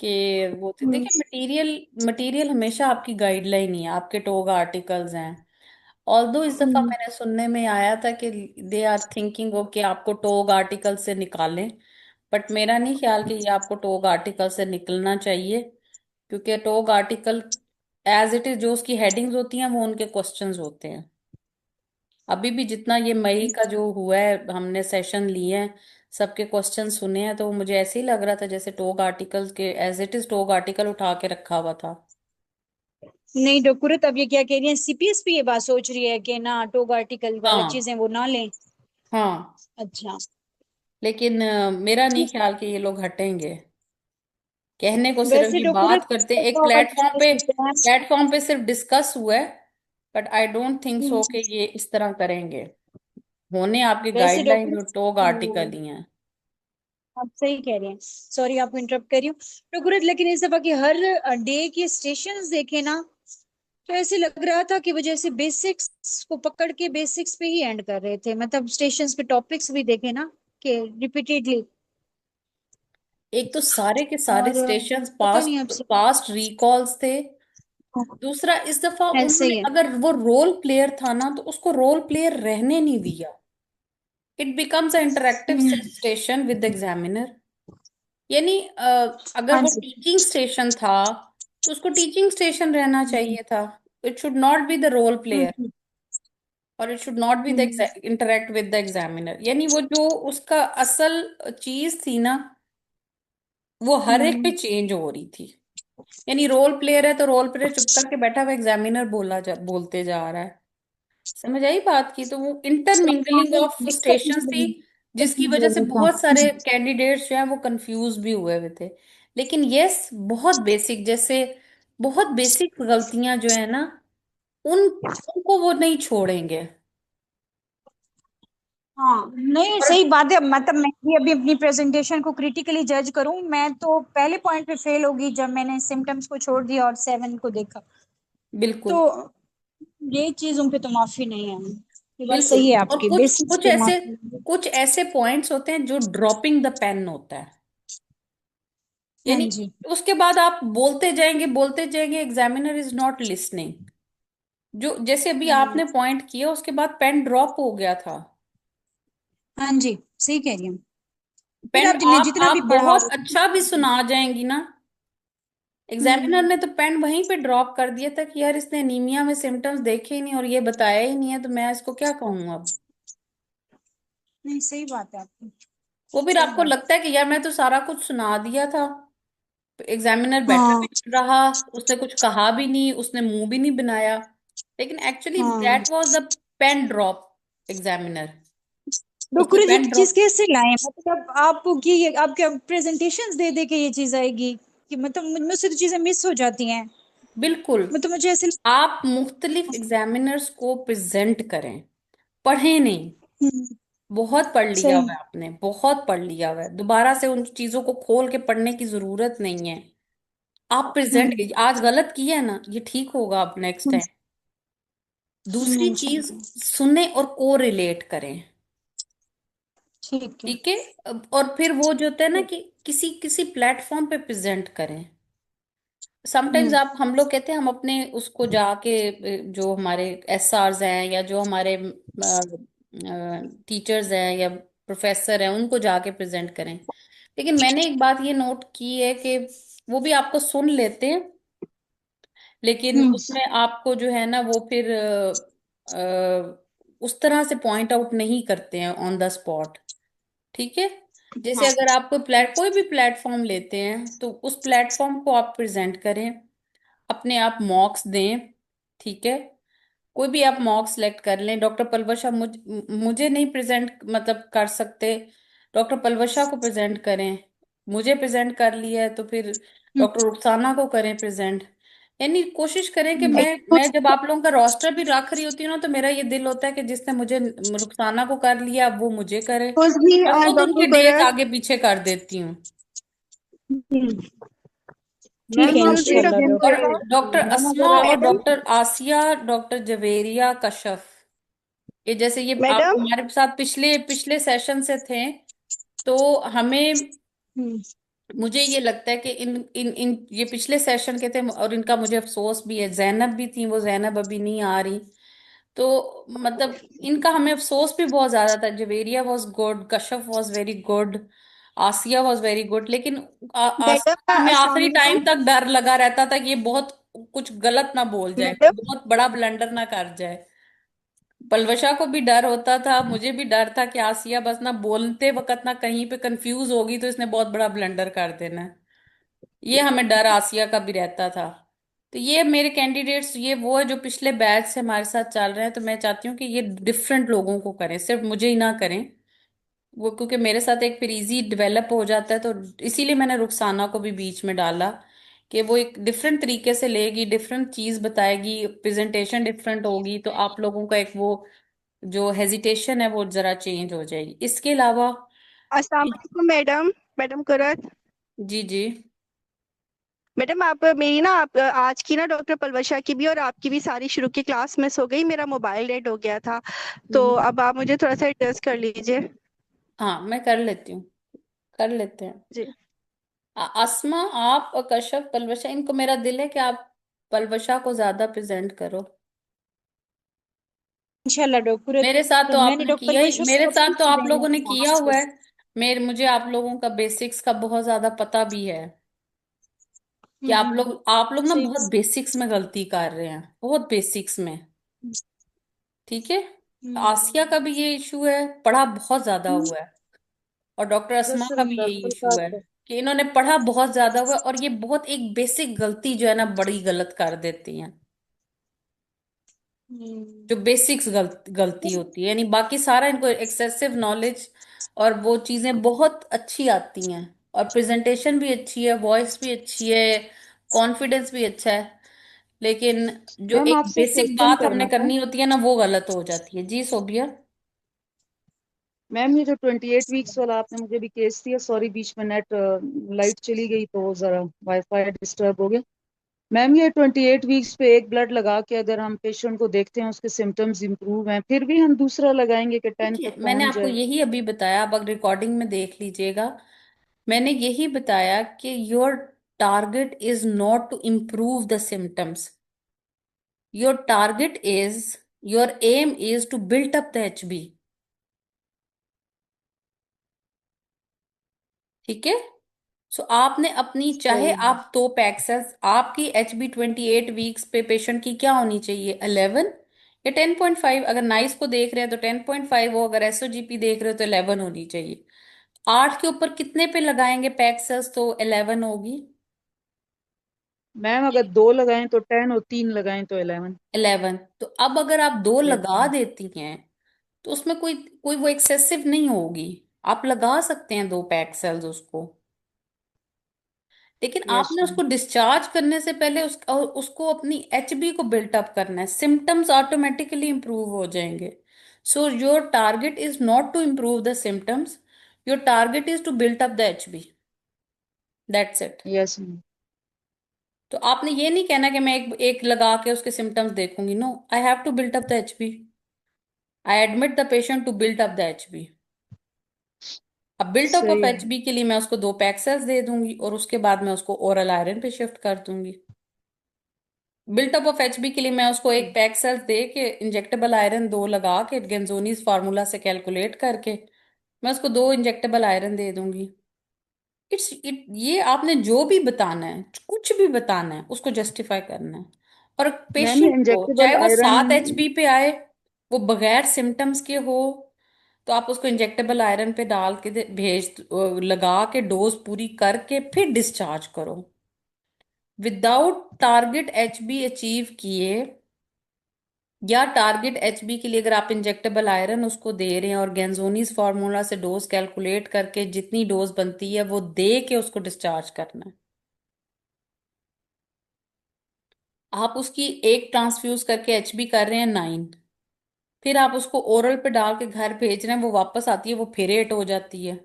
कि वो हम्म। देखिए मटेरियल, मटेरियल हमेशा आपकी गाइडलाइन ही है, आपके टोग आर्टिकल्स हैं। ऑल्दो इस दफा हम्म। मैंने सुनने में आया था कि दे आर थिंकिंग कि आपको टोग आर्टिकल से निकालें, बट मेरा नहीं ख्याल कि ये आपको टोग आर्टिकल से निकलना चाहिए, क्योंकि टोग आर्टिकल एज इट इज जो उसकी हेडिंग्स होती हैं वो उनके क्वेश्चंस होते हैं। अभी भी जितना ये मई का जो हुआ है हमने सेशन लिए हैं, सबके क्वेश्चन सुने हैं, तो वो मुझे ऐसे ही लग रहा था जैसे टोग आर्टिकल के एज इट इज टोग आर्टिकल उठा के रखा हुआ था। नहीं डॉक्टर अब ये क्या कह रही है, सीपीएस भी ये बात सोच रही है कि ना टोग आर्टिकल वाला हाँ। चीजें वो ना लें। हाँ। अच्छा। लेकिन मेरा नहीं ख्याल कि ये लोग हटेंगे। कहने को सिर्फ वैसे ये डॉक्टर बात करते हैं, एक प्लेटफॉर्म पे, एग्जाम। प्लेटफॉर्म पे सिर्फ डिस्कस हुआ है, but I don't think so कि ये इस तरह करेंगे। होने आपके वैसे गाइडलाइन डॉक्टर जो टोग आर्टिकल ही हैं। आप सही कह रहे हैं, सॉरी आपको इंटरप्ट कर रही हूँ डॉक्टर, लेकिन इस दफा की हर डे के स्टेशंस देखे ना तो ऐसे लग रहा था कि वो जैसे बेसिक्स को पकड़ के बेसिक्स पे ही एंड कर रहे थे। मतलब स्टेशंस पे टॉपिक्स भी देखे ना कि रिपीटेडली। एक तो सारे के सारे और स्टेशंस पता पास्ट नहीं अब पास्ट रिकॉल्स थे। दूसरा, इस दफा ऐसे उन्होंने ही है। अगर वो रोल प्लेयर था ना तो उसको रोल प्लेयर रहने नहीं दिया। It becomes a interactive hmm. Station with examiner. यानी अगर हाँ वो जी। टीचिंग स्टेशन था तो उसको टीचिंग स्टेशन रहना चाहिए था। It should not be the role player, hmm. और it should not be the hmm. Interact with the examiner. यानी वो जो उसका असल चीज थी ना, वो हर एक पे हम्म। चेंज हो रही थी। यानी रोल प्लेयर है तो रोल प्लेयर चुप करके बैठा हुआ, एग्जामिनर बोलते जा रहा है। समझ आई बात की? तो वो इंटरमिंगलिंग ऑफ स्टेशंस थी, जिसकी वजह से बहुत सारे कैंडिडेट्स जो हैं वो कंफ्यूज भी हुए हुए थे। लेकिन यस, बहुत बेसिक, जैसे बहुत बेसिक गलतियां जो है ना, उन उनको वो नहीं छोड़ेंगे। हाँ नहीं और सही बात है। मतलब मैं भी अभी अपनी प्रेजेंटेशन को क्रिटिकली जज करूं, मैं तो पहले पॉइंट पे फेल होगी जब मैंने सिम्टम्स को छोड़ दिया और 7 को देखा। तो बिल्कुल। ये चीजों पे तो माफी नहीं है, ये बात बिल्कुल। सही है और आपकी, कुछ बेसिक्स कुछ पे ऐसे माफी नहीं है। कुछ ऐसे पॉइंट्स होते हैं जो ड्रॉपिंग द पेन होता है। हाँ यानी जी। उसके बाद आप बोलते जाएंगे, एग्जामिनर इज नॉट लिसनिंग। जो जैसे अभी हम्म। आपने पॉइंट किया, उसके बाद पेन ड्रॉप हो गया था। हाँ जी, सही कह रही हूँ। फिर पेन आपने आप जितना भी आप पढ़ा बहुत अच्छा भी सुना जाएंगी ना, एग्जामिनर हम्म। ने तो पेन वहीं पे ड्रॉप कर दिया था कि यार इसने एनीमिया में सिम्टम्स देखे ही नहीं और ये बताया ही नहीं है, तो मैं इसको क्या कहूँ अब। नहीं, सही बात है आपकी, वो फिर सही आपको बात। लगता है कि यार मैं तो सारा कुछ सुना दिया था, एग्जामिनर बैठा भी हाँ नहीं रहा, उसने कुछ कहा भी नहीं, उसने मुंह भी नहीं बनाया, लेकिन एक्चुअली हाँ। That was the pen drop examiner. उसने डॉक्टर ये पेन चीज ड्रॉप। कैसे लाए, मतलब आपको कि ये आपके प्रेजेंटेशंस दे दे के ये चीज आएगी, कि मतलब मुझसे तो चीजें मिस हो जाती हैं, बिल्कुल। मतलब मुझे ऐसे आप मुख्तलिफ एग्जामिनर्स को प्रेजेंट करें, पढ़े नहीं। हम्म, बहुत पढ़ लिया सही। हुआ है आपने, बहुत पढ़ लिया हुआ है, दोबारा से उन चीजों को खोल के पढ़ने की जरूरत नहीं है। आप प्रेजेंट हम्म। कीजिए, आज गलत किया है ना, ये ठीक होगा आप नेक्स्ट टाइम। दूसरी चीज, इंशाल्लाह। सुने और को रिलेट करें। ठीक है। ठीक है। और फिर वो जो होता है ना कि किसी किसी प्लेटफॉर्म पे प्रेजेंट करें। समटाइम्स हम्म। आप हम लोग कहते हैं हम अपने उसको जाके जो हमारे एसआरस हैं या जो हमारे टीचर्स हैं या प्रोफेसर हैं उनको जाके प्रेजेंट करें। लेकिन मैंने एक बात ये नोट की है कि वो भी आपको सुन लेते हैं, लेकिन हम्म। उसमें आपको जो है ना वो फिर उस तरह से पॉइंट आउट नहीं करते हैं ऑन द स्पॉट। ठीक है। जैसे हाँ। अगर आप कोई भी प्लेटफॉर्म लेते हैं तो उस प्लेटफॉर्म को आप प्रेजेंट करें, अपने आप मॉक्स दें। ठीक है। कोई भी आप मॉक सेलेक्ट कर लें। डॉक्टर पलवशा मुझे नहीं प्रेजेंट मतलब कर सकते, डॉक्टर पलवशा को प्रेजेंट करें। मुझे प्रेजेंट कर लिया है तो फिर हम्म। डॉक्टर रुखसाना को करें प्रेजेंट। यानी कोशिश करें कि हम्म। मैं जब आप लोगों का रोस्टर भी रख रही होती हूँ ना, तो मेरा ये दिल होता है कि जिसने मुझे रुखसाना को कर लिया अब वो मुझे करे। रोज भी मैं खुद डॉक्टर उनके डेट करत। आगे पीछे कर देती हूँ। ठीक मैम है, रोज भी इंशाल्लाह और डॉक्टर। डॉक्टर डॉक्टर मैम अस्मा अगर आप और मैडम डॉक्टर आसिया, डॉक्टर जवेरिया कशफ, ये जैसे ये आप मैडम हमारे साथ पिछले पिछले सेशन से थे, तो हमें हम्म। मुझे ये लगता है कि इन इन इन ये पिछले सेशन के थे और इनका मुझे अफसोस भी है। जैनब भी थी, वो जैनब अभी नहीं आ रही, तो मतलब इनका हमें अफसोस भी बहुत ज्यादा था। Javeria was good, Kashaf was very good, Asiya was very good, लेकिन आसिया मैडम हमें अस्सलाम आखिरी टाइम वालेकुम। तक डर लगा रहता था कि ये बहुत कुछ गलत ना बोल जाए, मैडम कोई बहुत बड़ा ब्लंडर ना कर जाए। पलवशा को भी डर होता था, मुझे भी डर था कि आसिया बस ना बोलते वक्त ना कहीं पे कंफ्यूज होगी तो इसने बहुत बड़ा ब्लंडर कर देना है। ये हमें डर आसिया का भी रहता था। तो ये मेरे कैंडिडेट्स ये वो है जो पिछले बैच से हमारे साथ चल रहे हैं, तो मैं चाहती हूँ कि ये डिफरेंट लोगों को करें, सिर्फ मुझे ही ना करें। वो क्योंकि मेरे साथ एक फिर इजी डेवलप हो जाता है, तो इसीलिए मैंने रुखसाना को भी बीच में डाला कि वो एक डिफरेंट तरीके से लेगी, डिफरेंट चीज बताएगी, प्रेजेंटेशन डिफरेंट होगी, तो आप लोगों का एक वो जो हेजिटेशन है वो जरा चेंज हो जाएगी। इसके अलावा अस्सलाम वालेकुम मैडम। मैडम करत। जी जी। मैडम आप मेरी ना आप आज की ना डॉक्टर पलवशा की भी और आपकी भी सारी शुरू की क्लास मिस हो गई, मेरा मोबाइल डेड हो गया था। तो हम्म। अब आप मुझे थोड़ा सा एडजस्ट कर लीजिए। हाँ मैं कर लेती हूँ, कर लेते हैं। जी अस्मा, आप और कश्यप, पलवशा, इनको मेरा दिल है कि आप पलवशा को ज्यादा प्रेजेंट करो। इंशाल्लाह डॉक्टर, मेरे साथ तो मैंने आपने डॉक्टर किया ही, वर्षा से मेरे साथ तो आप लोगों ने किया हुआ है। हम्म। मुझे आप लोगों का बेसिक्स का बहुत ज्यादा पता भी है कि आप लोग ना सही। बहुत बेसिक्स में गलती कर रहे हैं, बहुत बेसिक्स में। ठीक है। आसिया का भी ये इशू है, पढ़ा बहुत ज्यादा हुआ है, और डॉक्टर अस्मा का भी यही इशू है कि इन्होंने पढ़ा बहुत ज्यादा हुआ है और ये बहुत एक बेसिक गलती जो है ना बड़ी गलत कर देती हैं। जो बेसिक्स गलती होती है, यानी बाकी सारा इनको एक्सेसिव नॉलेज और वो चीजें बहुत अच्छी आती हैं, और प्रेजेंटेशन भी अच्छी है, वॉइस भी अच्छी है, कॉन्फिडेंस भी अच्छा है, लेकिन जो मैम एक आपसे बेसिक क्वेश्चन बात हमने करना था। करनी होती है ना वो गलत हो जाती है। जी सोबिया। मैम ये जो 28 वीक्स वाला आपने मुझे भी केस दिया, सॉरी बीच में नेट लाइट चली गई तो जरा वाईफाई डिस्टर्ब हो गया। मैम ये 28 वीक्स पे एक ब्लड लगा के अगर हम पेशेंट को देखते हैं उसके सिम्टम्स इंप्रूव हैं, फिर भी हम दूसरा लगाएंगे कि 10 ठीक तक है, मैंने पहुंच आपको जाए। यही अभी बताया, अब अगर रिकॉर्डिंग में देख लीजिएगा, मैंने यही बताया कि your target is not to improve the symptoms, your target is, your aim is to built up the HB. ठीक है। सो आपने अपनी, चाहे सही है। आप दो पैक्सेस, आपकी HB 28 वीक्स पे पेशेंट की क्या होनी चाहिए, 11 या 10.5। अगर नाइस को देख रहे हैं तो 10.5 हो, अगर SOGP देख रहे हो तो 11 होनी चाहिए। 8 के ऊपर कितने पे लगाएंगे पैक्सेस तो 11 होगी। मैम अगर 2 लगाएं तो 10 और 3 लगाएं तो 11। 11, तो अब अगर आप दो यस लगा मैम। देती हैं तो उसमें कोई कोई वो एक्सेसिव नहीं होगी, आप लगा सकते हैं दो पैक्सेल्स उसको। लेकिन यस आपने मैम। उसको डिस्चार्ज करने से पहले उसको अपनी HB को बिल्टअप करना है, सिम्टम्स ऑटोमेटिकली इंप्रूव हो जाएंगे। So your target is not to improve the symptoms, your target is to built up the HB, that's it. Yes ma'am. तो आपने ये नहीं कहना कि मैं एक एक लगा के उसके सिम्टम्स देखूंगी, no, I have to built up the HB, I admit the patient to built up the HB। अब बिल्ट अप ऑफ सही है। HB के लिए मैं उसको दो पैक्सेल्स दे दूंगी और उसके बाद मैं उसको ओरल आयरन पे शिफ्ट कर दूंगी। बिल्टअप ऑफ HB के लिए मैं उसको एक पैक सेल्स दे के इंजेक्टेबल आयरन दो लगा के गेंजोनीज फार्मूला से कैलकुलेट करके मैं उसको दो इंजेक्टेबल आयरन दे दूंगी। ये आपने जो भी बताना है, कुछ भी बताना है, उसको जस्टिफाई करना है। और मैम ये पेशेंट को इंजेक्टेबल चाहे वो आयरन। 7 HB पे आए, वो बगैर सिम्टम्स के हो, तो आप उसको इंजेक्टेबल आयरन पे डाल के लगा के डोज पूरी करके फिर डिस्चार्ज करो। विदाउट टारगेट HB अचीव किए, या टारगेट HB के लिए अगर आप इंजेक्टेबल आयरन उसको दे रहे हैं और गेंजोनीज फार्मूला से डोज कैलकुलेट करके जितनी डोज बनती है वो दे के उसको डिस्चार्ज करना है। आप उसकी एक ट्रांसफ्यूज करके HB कर रहे हैं 9, फिर आप उसको ओरल पे डाल के घर भेज रहे हैं, वो वापस आती है वो फिर 8 हो जाती है,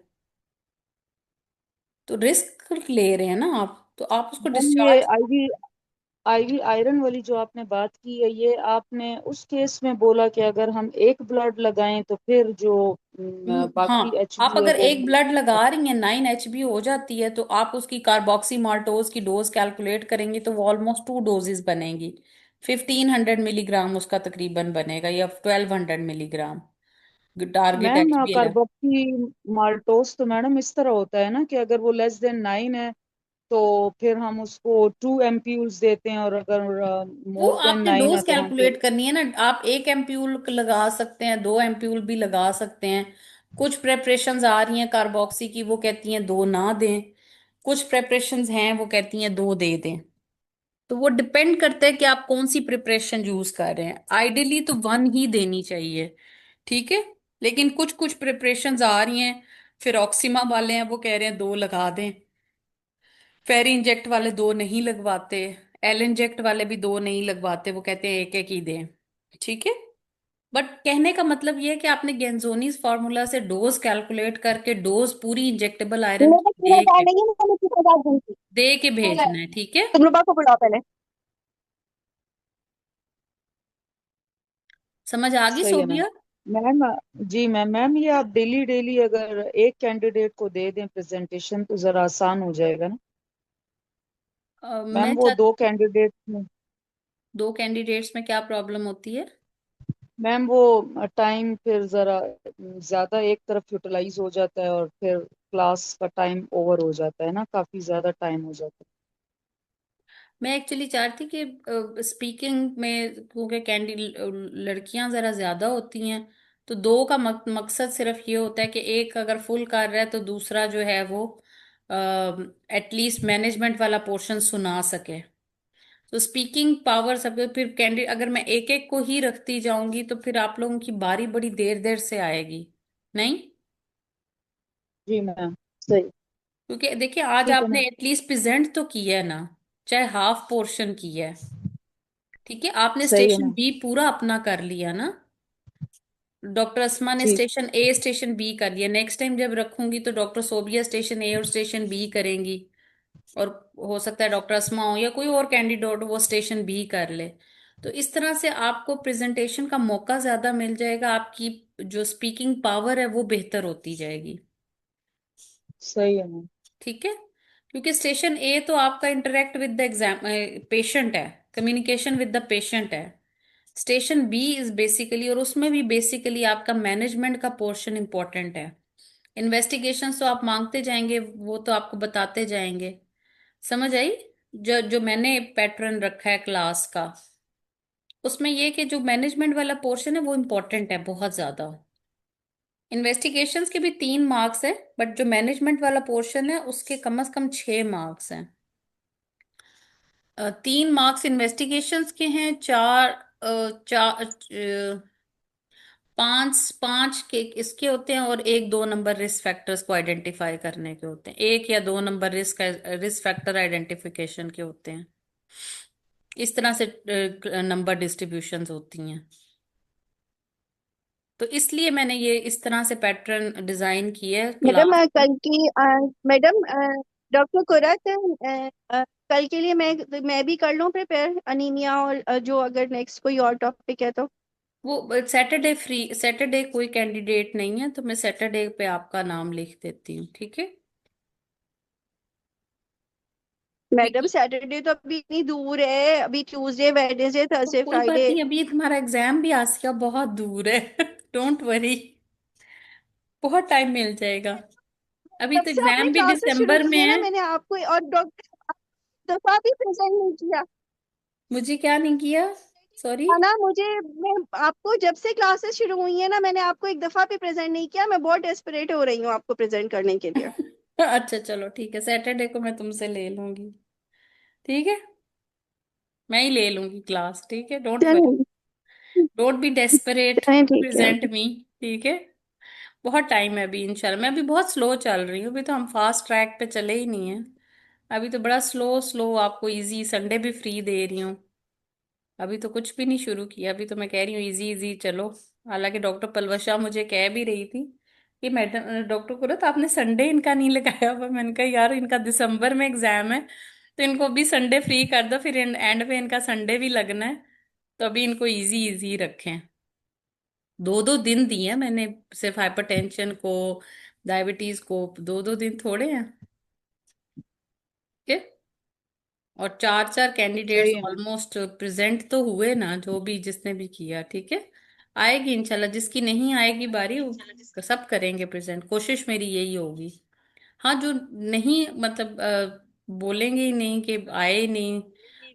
तो रिस्क ले रहे हैं ना आप, तो आप उसको मैम ये डिस्चार्ज। आईवी आईवी आयरन वाली जो आपने बात की है, ये आपने उस केस में बोला कि अगर हम एक ब्लड लगाएं तो फिर जो बाकी हाँ, आप एचबी है अगर वो एक ब्लड लगा रही हैं, 9 HB हो जाती है, तो आप उसकी कार्बोक्सी माल्टोज की डोज कैलकुलेट करेंगे तो वो ऑलमोस्ट 2 डोजेज बनेगी। 1500 मिलीग्राम उसका तकरीबन बनेगा, या 1200 milligram. Target ma'am HB 11। Carboxy maltose तो मैडम इस तरह होता है ना कि अगर वो लेस देन 9 है तो फिर हम उसको 2 एम्प्यूल्स देते हैं, और अगर वो मोर देन आपने 9 है डोज तो हम फिर। कैलकुलेट करनी है ना, आप एक एम्प्यूल लगा सकते हैं, 2 एम्प्यूल भी लगा सकते हैं। कुछ प्रेपरेशंस आ रही हैं कार्बोक्सी की, वो कहती हैं दो ना दें, कुछ प्रेपरेशंस हैं वो कहती हैं दो दे दें। तो वो डिपेंड करता है कि आप कौन सी प्रिपरेशन यूज कर रहे हैं, आइडियली तो वन ही देनी चाहिए। ठीक है। लेकिन कुछ कुछ प्रिपरेशंस आ रही हैं, फिर ऑक्सीमा वाले हैं वो कह रहे हैं दो लगा दें, फेरी इंजेक्ट वाले दो नहीं लगवाते, एल इंजेक्ट वाले भी दो नहीं लगवाते, वो कहते हैं एक एक ही दें। ठीक है। बट कहने का मतलब ये है कि आपने गेंजोनीज फार्मूला से डोज कैलकुलेट करके डोज पूरी इंजेक्टेबल आयरन मेरे की पास पूरा कार्ड नहीं है, मैंने किसी के पास गई थी। दे के भेजना है। ठीक है। तुम लोग को बुलाओ पहले। समझ आ गई सही है मैम। सोबिया। मैम जी मैम ये आप डेली डेली अगर एक कैंडिडेट को दे दें प्रेजेंटेशन तो जरा आसान हो जाएगा ना। मैम मैं वो चाह, 2 कैंडिडेट में। दो कैंडिडेट्स में क्या प्रॉब्लम होती है। मैम वो टाइम फिर जरा ज्यादा एक तरफ यूटिलाइज हो जाता है और फिर क्लास का टाइम ओवर हो जाता है ना, काफी ज्यादा टाइम हो जाता मैं एक्चुअली चाहती कि स्पीकिंग में, क्योंकि कैंडी लड़कियां जरा ज्यादा होती हैं, तो दो का मकसद सिर्फ ये होता है कि एक अगर फुल कर रहा है तो दूसरा जो है वो एटलीस्ट मैनेजमेंट वाला पोर्शन सुना सके। तो स्पीकिंग पावर सब, फिर कैंडी अगर मैं एक एक को ही रखती जाऊंगी तो फिर आप लोगों की बारी बड़ी देर देर से आएगी। नहीं, है। जी मैम। सही। क्योंकि देखिए आज ठीक है आपने मैम। एटलीस्ट प्रेजेंट तो किया है ना, चाहे हाफ पोर्शन किया है। ठीक है, आपने सही है स्टेशन मैम। बी पूरा अपना कर लिया ना। डॉक्टर अस्मा ने जी। स्टेशन ए स्टेशन बी कर लिया, नेक्स्ट टाइम जब रखूंगी तो डॉक्टर सोबिया स्टेशन ए और स्टेशन बी करेंगी। और हो सकता है डॉक्टर अस्मा हो या कोई और कैंडिडेट वो स्टेशन बी कर ले। तो इस तरह से आपको प्रेजेंटेशन का मौका ज्यादा मिल जाएगा, आपकी जो स्पीकिंग पावर है वो बेहतर होती जाएगी। सही है मैम। ठीक है, क्योंकि स्टेशन ए तो आपका interact with the exam patient है, कम्युनिकेशन विद द पेशेंट है। स्टेशन बी इज बेसिकली, और उसमें भी बेसिकली आपका मैनेजमेंट का पोर्शन इंपॉर्टेंट है। इन्वेस्टिगेशन तो आप मांगते जाएंगे, वो तो आपको बताते जाएंगे। समझ आई? जो जो मैंने पैटर्न रखा है क्लास का, उसमें ये कि जो मैनेजमेंट वाला पोर्शन है वो इम्पोर्टेंट है बहुत ज्यादा। इन्वेस्टिगेशंस के भी 3 मार्क्स है, बट जो मैनेजमेंट वाला पोर्शन है उसके कम से कम 6 मार्क्स हैं। 3 मार्क्स इन्वेस्टिगेशंस के हैं, चार चार 5 5 के इसके होते हैं, और 1 2 नंबर रिस्क फैक्टर्स को आइडेंटिफाई करने के होते हैं, 1 या 2 नंबर रिस्क फैक्टर आइडेंटिफिकेशन के होते हैं। इस तरह से नंबर डिस्ट्रीब्यूशंस होती हैं। तो इसलिए मैंने ये इस तरह से पैटर्न डिजाइन किया है मैडम क्लास को। कल की मैडम डॉक्टर कुरत कल के लिए मैं भी कर लूं प्रिपेयर अनीमिया और जो अगर नेक्स्ट कोई और टॉपिक है तो। वो सैटरडे फ्री, सैटरडे कोई कैंडिडेट नहीं है तो मैं सैटरडे पे आपका नाम लिख देती हूँ, ठीक है? मैडम क्योंकि सैटरडे तो अभी इतनी दूर है, अभी ट्यूसडे वेडनेसडे तो थर्सडे कोई बात फ्राइडे। नहीं, अभी तुम्हारा एग्जाम भी आसिया बहुत दूर है। डोंट वरी, बहुत टाइम मिल जाएगा। अभी जब तो से आपने एग्जाम भी क्लासेस शुरू दिसंबर की में है है। ना, मैंने आपको और डॉक्टर दफा भी प्रेजेंट नहीं किया। मुझे क्या नहीं किया? सॉरी। है ना, मैं आपको जब से क्लासेस शुरू हुई है ना, मैंने आपको एक दफा भी प्रेजेंट नहीं किया। मैं बहुत डेस्परेट हो रही हूँ आपको प्रेजेंट करने के लिए। अच्छा चलो ठीक है, सैटरडे को मैं तुमसे ले लूंगी। ठीक है, मैं ही ले लूंगी क्लास, ठीक है? डोंट वरी, चलें। डोंट बी डेस्परेट चलें, टू ठीक है। प्रेजेंट मी। ठीक है, बहुत टाइम है अभी इंशाल्लाह। मैं अभी बहुत स्लो चल रही हूँ, अभी तो हम फास्ट ट्रैक पे चले ही नहीं है। अभी तो बड़ा स्लो स्लो आपको इजी, संडे भी फ्री दे रही हूँ। अभी तो कुछ भी नहीं शुरू किया, अभी तो मैं कह रही हूँ इजी इजी चलो। हालांकि डॉक्टर पलवशा मुझे कह भी रही थी कि मैडम डॉक्टर कुरत आपने संडे इनका नहीं लगाया हुआ। मैंने कहा यार इनका दिसंबर में एग्जाम है, तो इनको अभी संडे फ्री कर दो, फिर एंड पे इनका संडे भी लगना है। तो अभी इनको इजी इजी रखें। 2 2 दिन दिए हैं मैंने, सिर्फ हाइपरटेंशन को, डायबिटीज को 2 2 दिन थोड़े हैं। ठीक है? और 4 4 कैंडिडेट्स सही है मैम। ऑलमोस्ट प्रेजेंट तो हुए ना, जो भी जिसने भी किया। ठीक है, आएगी इंशाल्लाह, जिसकी नहीं आएगी बारी वो सब करेंगे प्रेजेंट, कोशिश मेरी यही होगी। हाँ, जो नहीं मतलब बोलेंगे ही नहीं कि आए ही नहीं।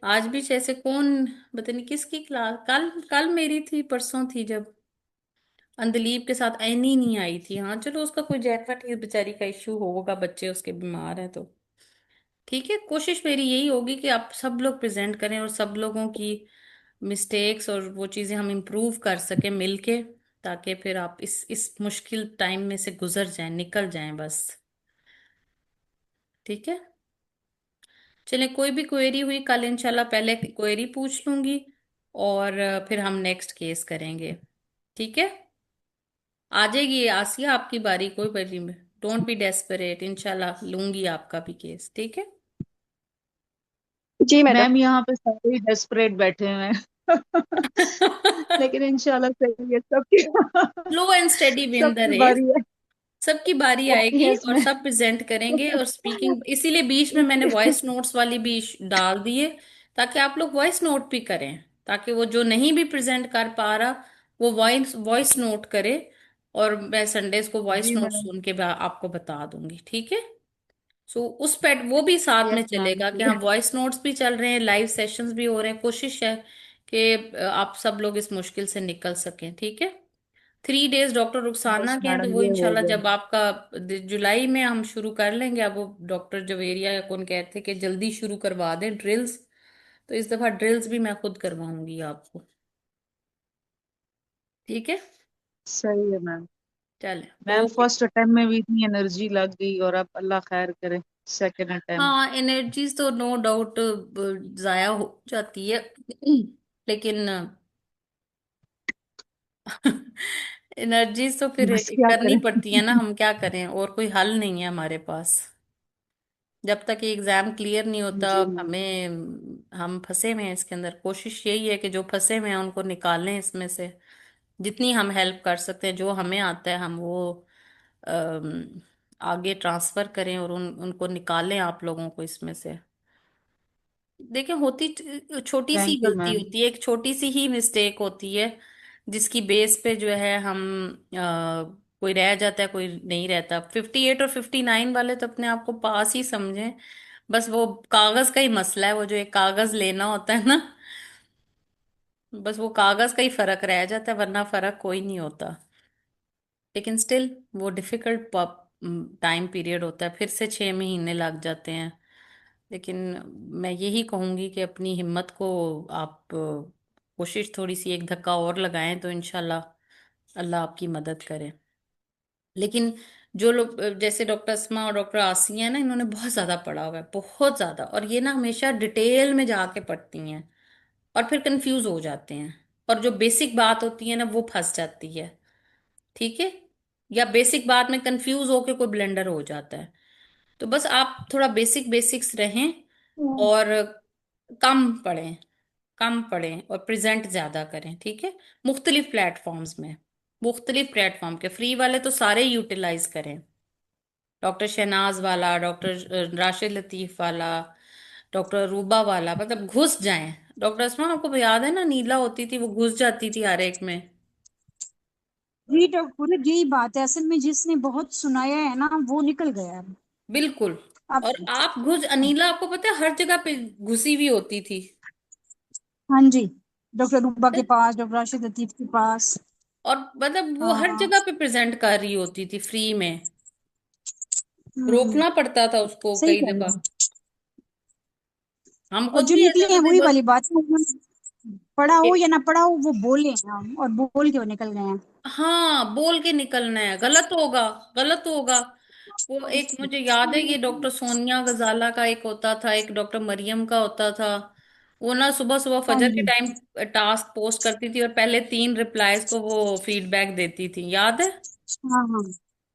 आज भी जैसे कौन, पता नहीं किसकी क्लास, कल कल मेरी थी, परसों थी, जब अंदलीब के साथ ऐनी नहीं आई थी। हाँ चलो, उसका कोई जेनवन बेचारी का इश्यू होगा, बच्चे उसके बीमार हैं तो। ठीक है, कोशिश मेरी यही होगी कि आप सब लोग प्रेजेंट करें और सब लोगों की मिस्टेक्स और वो चीजें हम इम्प्रूव कर सकें मिलके, ताकि फिर आप इस मुश्किल टाइम में से गुजर जाएं, निकल जाएं बस। ठीक है, चले, कोई भी क्वेरी हुई कल इंशाल्लाह पहले क्वेरी पूछ लूंगी, और फिर हम नेक्स्ट केस करेंगे। ठीक है, आ जाएगी आसिया आपकी बारी, कोई बारी में, डोंट बी डेस्परेट, इंशाल्लाह लूंगी आपका भी केस। ठीक है। जी मैडम। मैम यहाँ पे सारे डेस्परेट बैठे हुए हैं। लेकिन इंशाल्लाह सही है सबकी। Slow and steady win the सबकी रेस। बारी है। सबकी बारी आएगी यस और मैम। सब प्रेजेंट करेंगे, और स्पीकिंग इसीलिए बीच में मैंने वॉइस नोट्स वाली भी डाल दिए, ताकि आप लोग वॉइस नोट भी करें, ताकि वो जो नहीं भी प्रेजेंट कर पा रहा वो वॉइस वॉइस नोट करे, और मैं संडेज को वॉइस जी नोट मैम। सुन के आपको बता दूंगी। ठीक है, सो उस पे वो भी साथ में यस मैम। चलेगा कि हाँ वॉइस नोट्स भी चल रहे हैं, लाइव सेशंस भी हो रहे हैं। कोशिश है कि आप सब लोग इस मुश्किल से निकल सकें। ठीक है, 3 डेज डॉक्टर रुखसाना यस के हैं, तो मैडम वो ये इंशाल्लाह होगा। जब आपका जुलाई में हम शुरू कर लेंगे। अब वो डॉक्टर जवेरिया या कौन कहते हैं कि जल्दी शुरू करवा दें ड्रिल्स, तो इस दफा ड्रिल्स भी मैं खुद करवाऊंगी आपको। ठीक है, सही है मैम। चले, मैम ओके। फर्स्ट अटेम्प्ट में भी इतनी एनर्जी लग गई और अब अल्लाह खैर करे सेकंड अटेम्प्ट। हाँ, एनर्जीज तो नो डाउट जाया हो जाती है, लेकिन एनर्जीज तो फिर बस क्या करनी करें। पड़ती है ना, हम क्या करें, और कोई हल नहीं है हमारे पास। जब तक ये एग्जाम क्लियर नहीं होता जी हमें, हम फंसे हुए हैं इसके अंदर। कोशिश यही है कि जो फंसे हुए हैं उनको निकालें इसमें से, जितनी हम हेल्प कर सकते हैं, जो हमें आता है हम वो अम, आगे ट्रांसफर करें और उनको निकालें आप लोगों को इसमें से। देखिए होती छोटी सी थैंक यू गलती मैम। होती है, एक छोटी सी ही मिस्टेक होती है जिसकी बेस पे जो है हम कोई रह जाता है कोई नहीं रहता। 58 और 59 वाले तो अपने आप को पास ही समझें, बस वो कागज का ही मसला है, वो जो एक कागज लेना होता है ना, बस वो कागज का ही फर्क रह जाता है, वरना फर्क कोई नहीं होता। लेकिन स्टिल वो डिफिकल्ट टाइम पीरियड होता है, फिर से 6 महीने लग जाते हैं। लेकिन मैं यही कहूंगी कि अपनी हिम्मत को आप कोशिश थोड़ी सी एक धक्का और लगाएं तो इंशाल्लाह अल्लाह आपकी मदद करे। लेकिन जो लोग जैसे डॉक्टर अस्मा और डॉक्टर आसिया है ना, इन्होंने बहुत ज्यादा पढ़ा हुआ है, बहुत ज्यादा, और ये ना हमेशा डिटेल में जाके पढ़ती हैं और फिर कंफ्यूज हो जाते हैं, और जो बेसिक बात होती है ना वो फंस जाती है। ठीक है, या बेसिक बात में कंफ्यूज होके कोई ब्लेंडर हो जाता है। तो बस आप थोड़ा बेसिक बेसिक्स रहें और कम पढ़ें, कम पढ़ें और प्रेजेंट ज्यादा करें। ठीक है, मुख्तलिफ प्लेटफॉर्म्स में, मुख्तलिफ प्लेटफॉर्म के फ्री वाले तो सारे यूटिलाइज करें, डॉक्टर शहनाज वाला, डॉक्टर राशिद लतीफ वाला, डॉक्टर रूबा वाला, मतलब घुस जाएं। डॉक्टर असमा आपको याद है ना, नीला होती थी वो घुस जाती थी हर एक में। जी डॉक्टर, पूरी यही बात है असल में, जिसने बहुत सुनाया है ना वो निकल गया है। बिल्कुल। अब और आप घुस, अनीला आपको पता है हर जगह पे घुसी हुई होती थी। हाँ जी, डॉक्टर रूबा के पास, डॉक्टर राशिद लतीफ के पास। और मतलब वो हर हाँ। जगह पे प्रेजेंट कर रही होती थी फ्री में, हम्म। रोकना पड़ता था उसको सही कई कह रहे दफा। हैं। हम और खुद जो भी निकले ऐसे हैं होते थे वही बस। वाली बात है, पढ़ा हो या ना पढ़ा हो वो बोले हैं और बोल के वो निकल गए हैं। हाँ, बोल के निकलना है, गलत होगा, गलत होगा। वो एक मुझे याद है, ये डॉक्टर सोनिया गजाला का एक होता था, एक डॉक्टर मरियम का होता था। वो ना सुबह सुबह हाँ फजर के जी। टाइम टास्क पोस्ट करती थी और पहले 3 रिप्लाईज को वो फीडबैक देती थी, याद है? हाँ हाँ।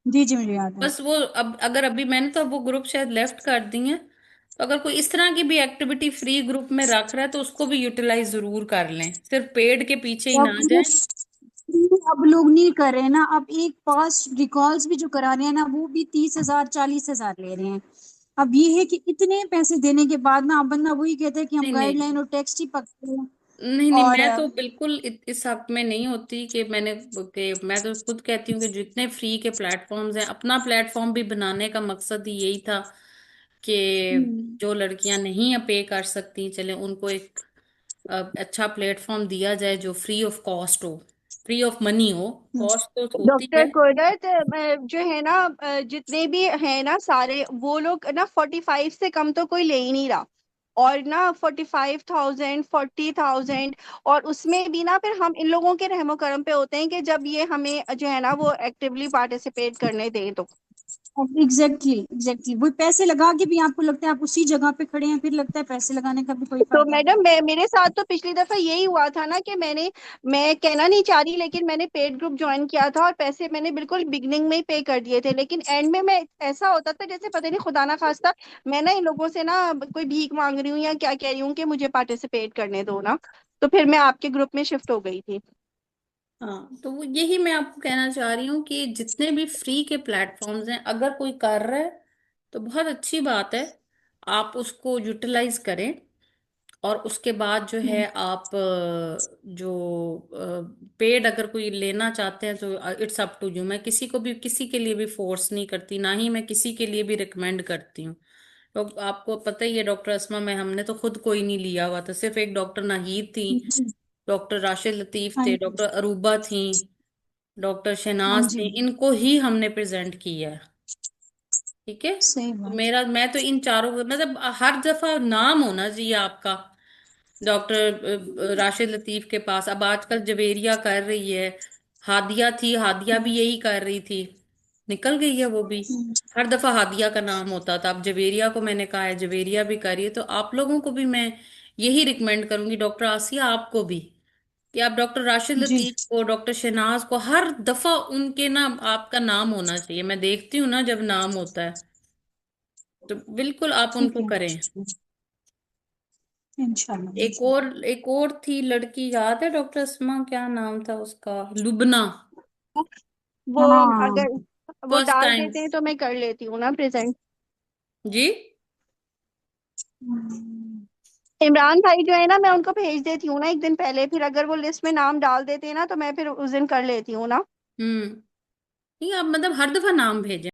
जी जी मुझे याद है। बस वो अब अगर अभी मैंने तो अब वो ग्रुप शायद लेफ्ट कर दी है, तो अगर कोई इस तरह की भी एक्टिविटी फ्री ग्रुप में रख रहा है तो उसको भी यूटिलाइज जरूर कर लें, सिर्फ पेड के पीछे ही तो ना जाए। अब लोग नहीं कर रहे हैं ना, अब एक पास रिकॉल्स भी जो करा रहे हैं ना वो भी 30,000 40,000 ले रहे हैं। अब ये है कि इतने पैसे देने के बाद ना अब बंदा वही कहता है कि हम नहीं नहीं गाइडलाइन और टेक्स्ट ही पकड़े हैं। नहीं नहीं, और मैं तो बिल्कुल इस हक में नहीं होती कि मैं तो खुद कहती हूँ कि जितने फ्री के प्लेटफॉर्म्स हैं, अपना प्लेटफॉर्म भी बनाने का मकसद ही यही था कि हम्म, जो लड़कियां नहीं पे कर सकती, चले उनको एक अच्छा प्लेटफॉर्म दिया जाए जो फ्री ऑफ कॉस्ट हो, फ्री ऑफ मनी हो। हम्म। कॉस्ट तो होती डॉक्टर है। कोडत जो है ना, जितने भी है ना सारे वो लोग ना 45 से कम तो कोई ले ही नहीं रहा। और ना 45,000 40,000, और उसमें भी ना फिर हम इन लोगों के रहमो करम पे होते हैं कि जब ये हमें जो है ना वो एक्टिवली पार्टिसिपेट करने दें तो। एग्जैक्टली एग्जैक्टली, वो पैसे लगा के भी आपको लगता है आप उसी जगह पे खड़े हैं, फिर लगता है पैसे लगाने का भी कोई तो फायदा नहीं। मैडम मेरे साथ तो पिछली दफा यही हुआ था ना कि मैं कहना नहीं चाह रही, लेकिन मैंने पेड ग्रुप ज्वाइन किया था और पैसे मैंने बिल्कुल बिगनिंग में ही पे कर दिए थे, लेकिन एंड में मैं ऐसा होता था जैसे पता नहीं खुदा ना खास्ता मैं ना इन लोगों से ना कोई भीख मांग रही हूँ या क्या कह रही हूँ कि मुझे पार्टिसिपेट करने दो ना। तो फिर मैं आपके ग्रुप में शिफ्ट हो गई थी। हाँ, तो वो यही मैं आपको कहना चाह रही हूँ कि जितने भी फ्री के प्लेटफॉर्म्स हैं, अगर कोई कर रहा है तो बहुत अच्छी बात है, आप उसको यूटिलाइज करें। और उसके बाद जो है आप जो पेड अगर कोई लेना चाहते हैं तो इट्स अप टू यू। मैं किसी को भी किसी के लिए भी फोर्स नहीं करती, ना ही मैं किसी के लिए भी रिकमेंड करती हूँ। तो आपको पता ही है डॉक्टर अस्मा में हमने तो खुद कोई नहीं लिया हुआ था, सिर्फ एक डॉक्टर नाहीद थी, जी। डॉक्टर राशिद लतीफ हाँ थे, जी। डॉक्टर अरूबा थी, डॉक्टर हाँ शहनाज जी। थी, इनको ही हमने प्रेजेंट किया है। ठीक है, सही तो बात। मेरा मैं तो इन चारों मतलब हर दफा नाम होना चाहिए आपका। डॉक्टर राशिद लतीफ के पास अब आजकल जवेरिया कर रही है, हादिया थी, हादिया भी यही कर रही थी, निकल गई है वो भी। हर दफा हादिया का नाम होता था, अब जवेरिया को मैंने कहा है, जवेरिया भी कर रही है। तो आप लोगों को भी मैं यही रिकमेंड करूंगी, डॉक्टर आसिया आपको भी, कि आप डॉक्टर राशिद जी। लतीफ को, डॉक्टर शहनाज को हर दफा उनके ना आपका नाम होना चाहिए। मैं देखती हूँ ना जब नाम होता है तो बिल्कुल आप ठीक उनको है करें। इंशाल्लाह एक और थी लड़की, याद है डॉक्टर अस्मा, क्या नाम था उसका, लुबना। वो हाँ अगर वो फर्स्ट डाल टाइम। देते हैं तो मैं कर लेती हूँ ना प्रेजेंट। जी। इमरान भाई जो है ना, मैं उनको भेज देती हूँ ना एक दिन पहले, फिर अगर वो लिस्ट में नाम डाल देते हैं ना तो मैं फिर उस दिन कर लेती हूँ ना। नहीं, आप मतलब हर दफा नाम भेजें।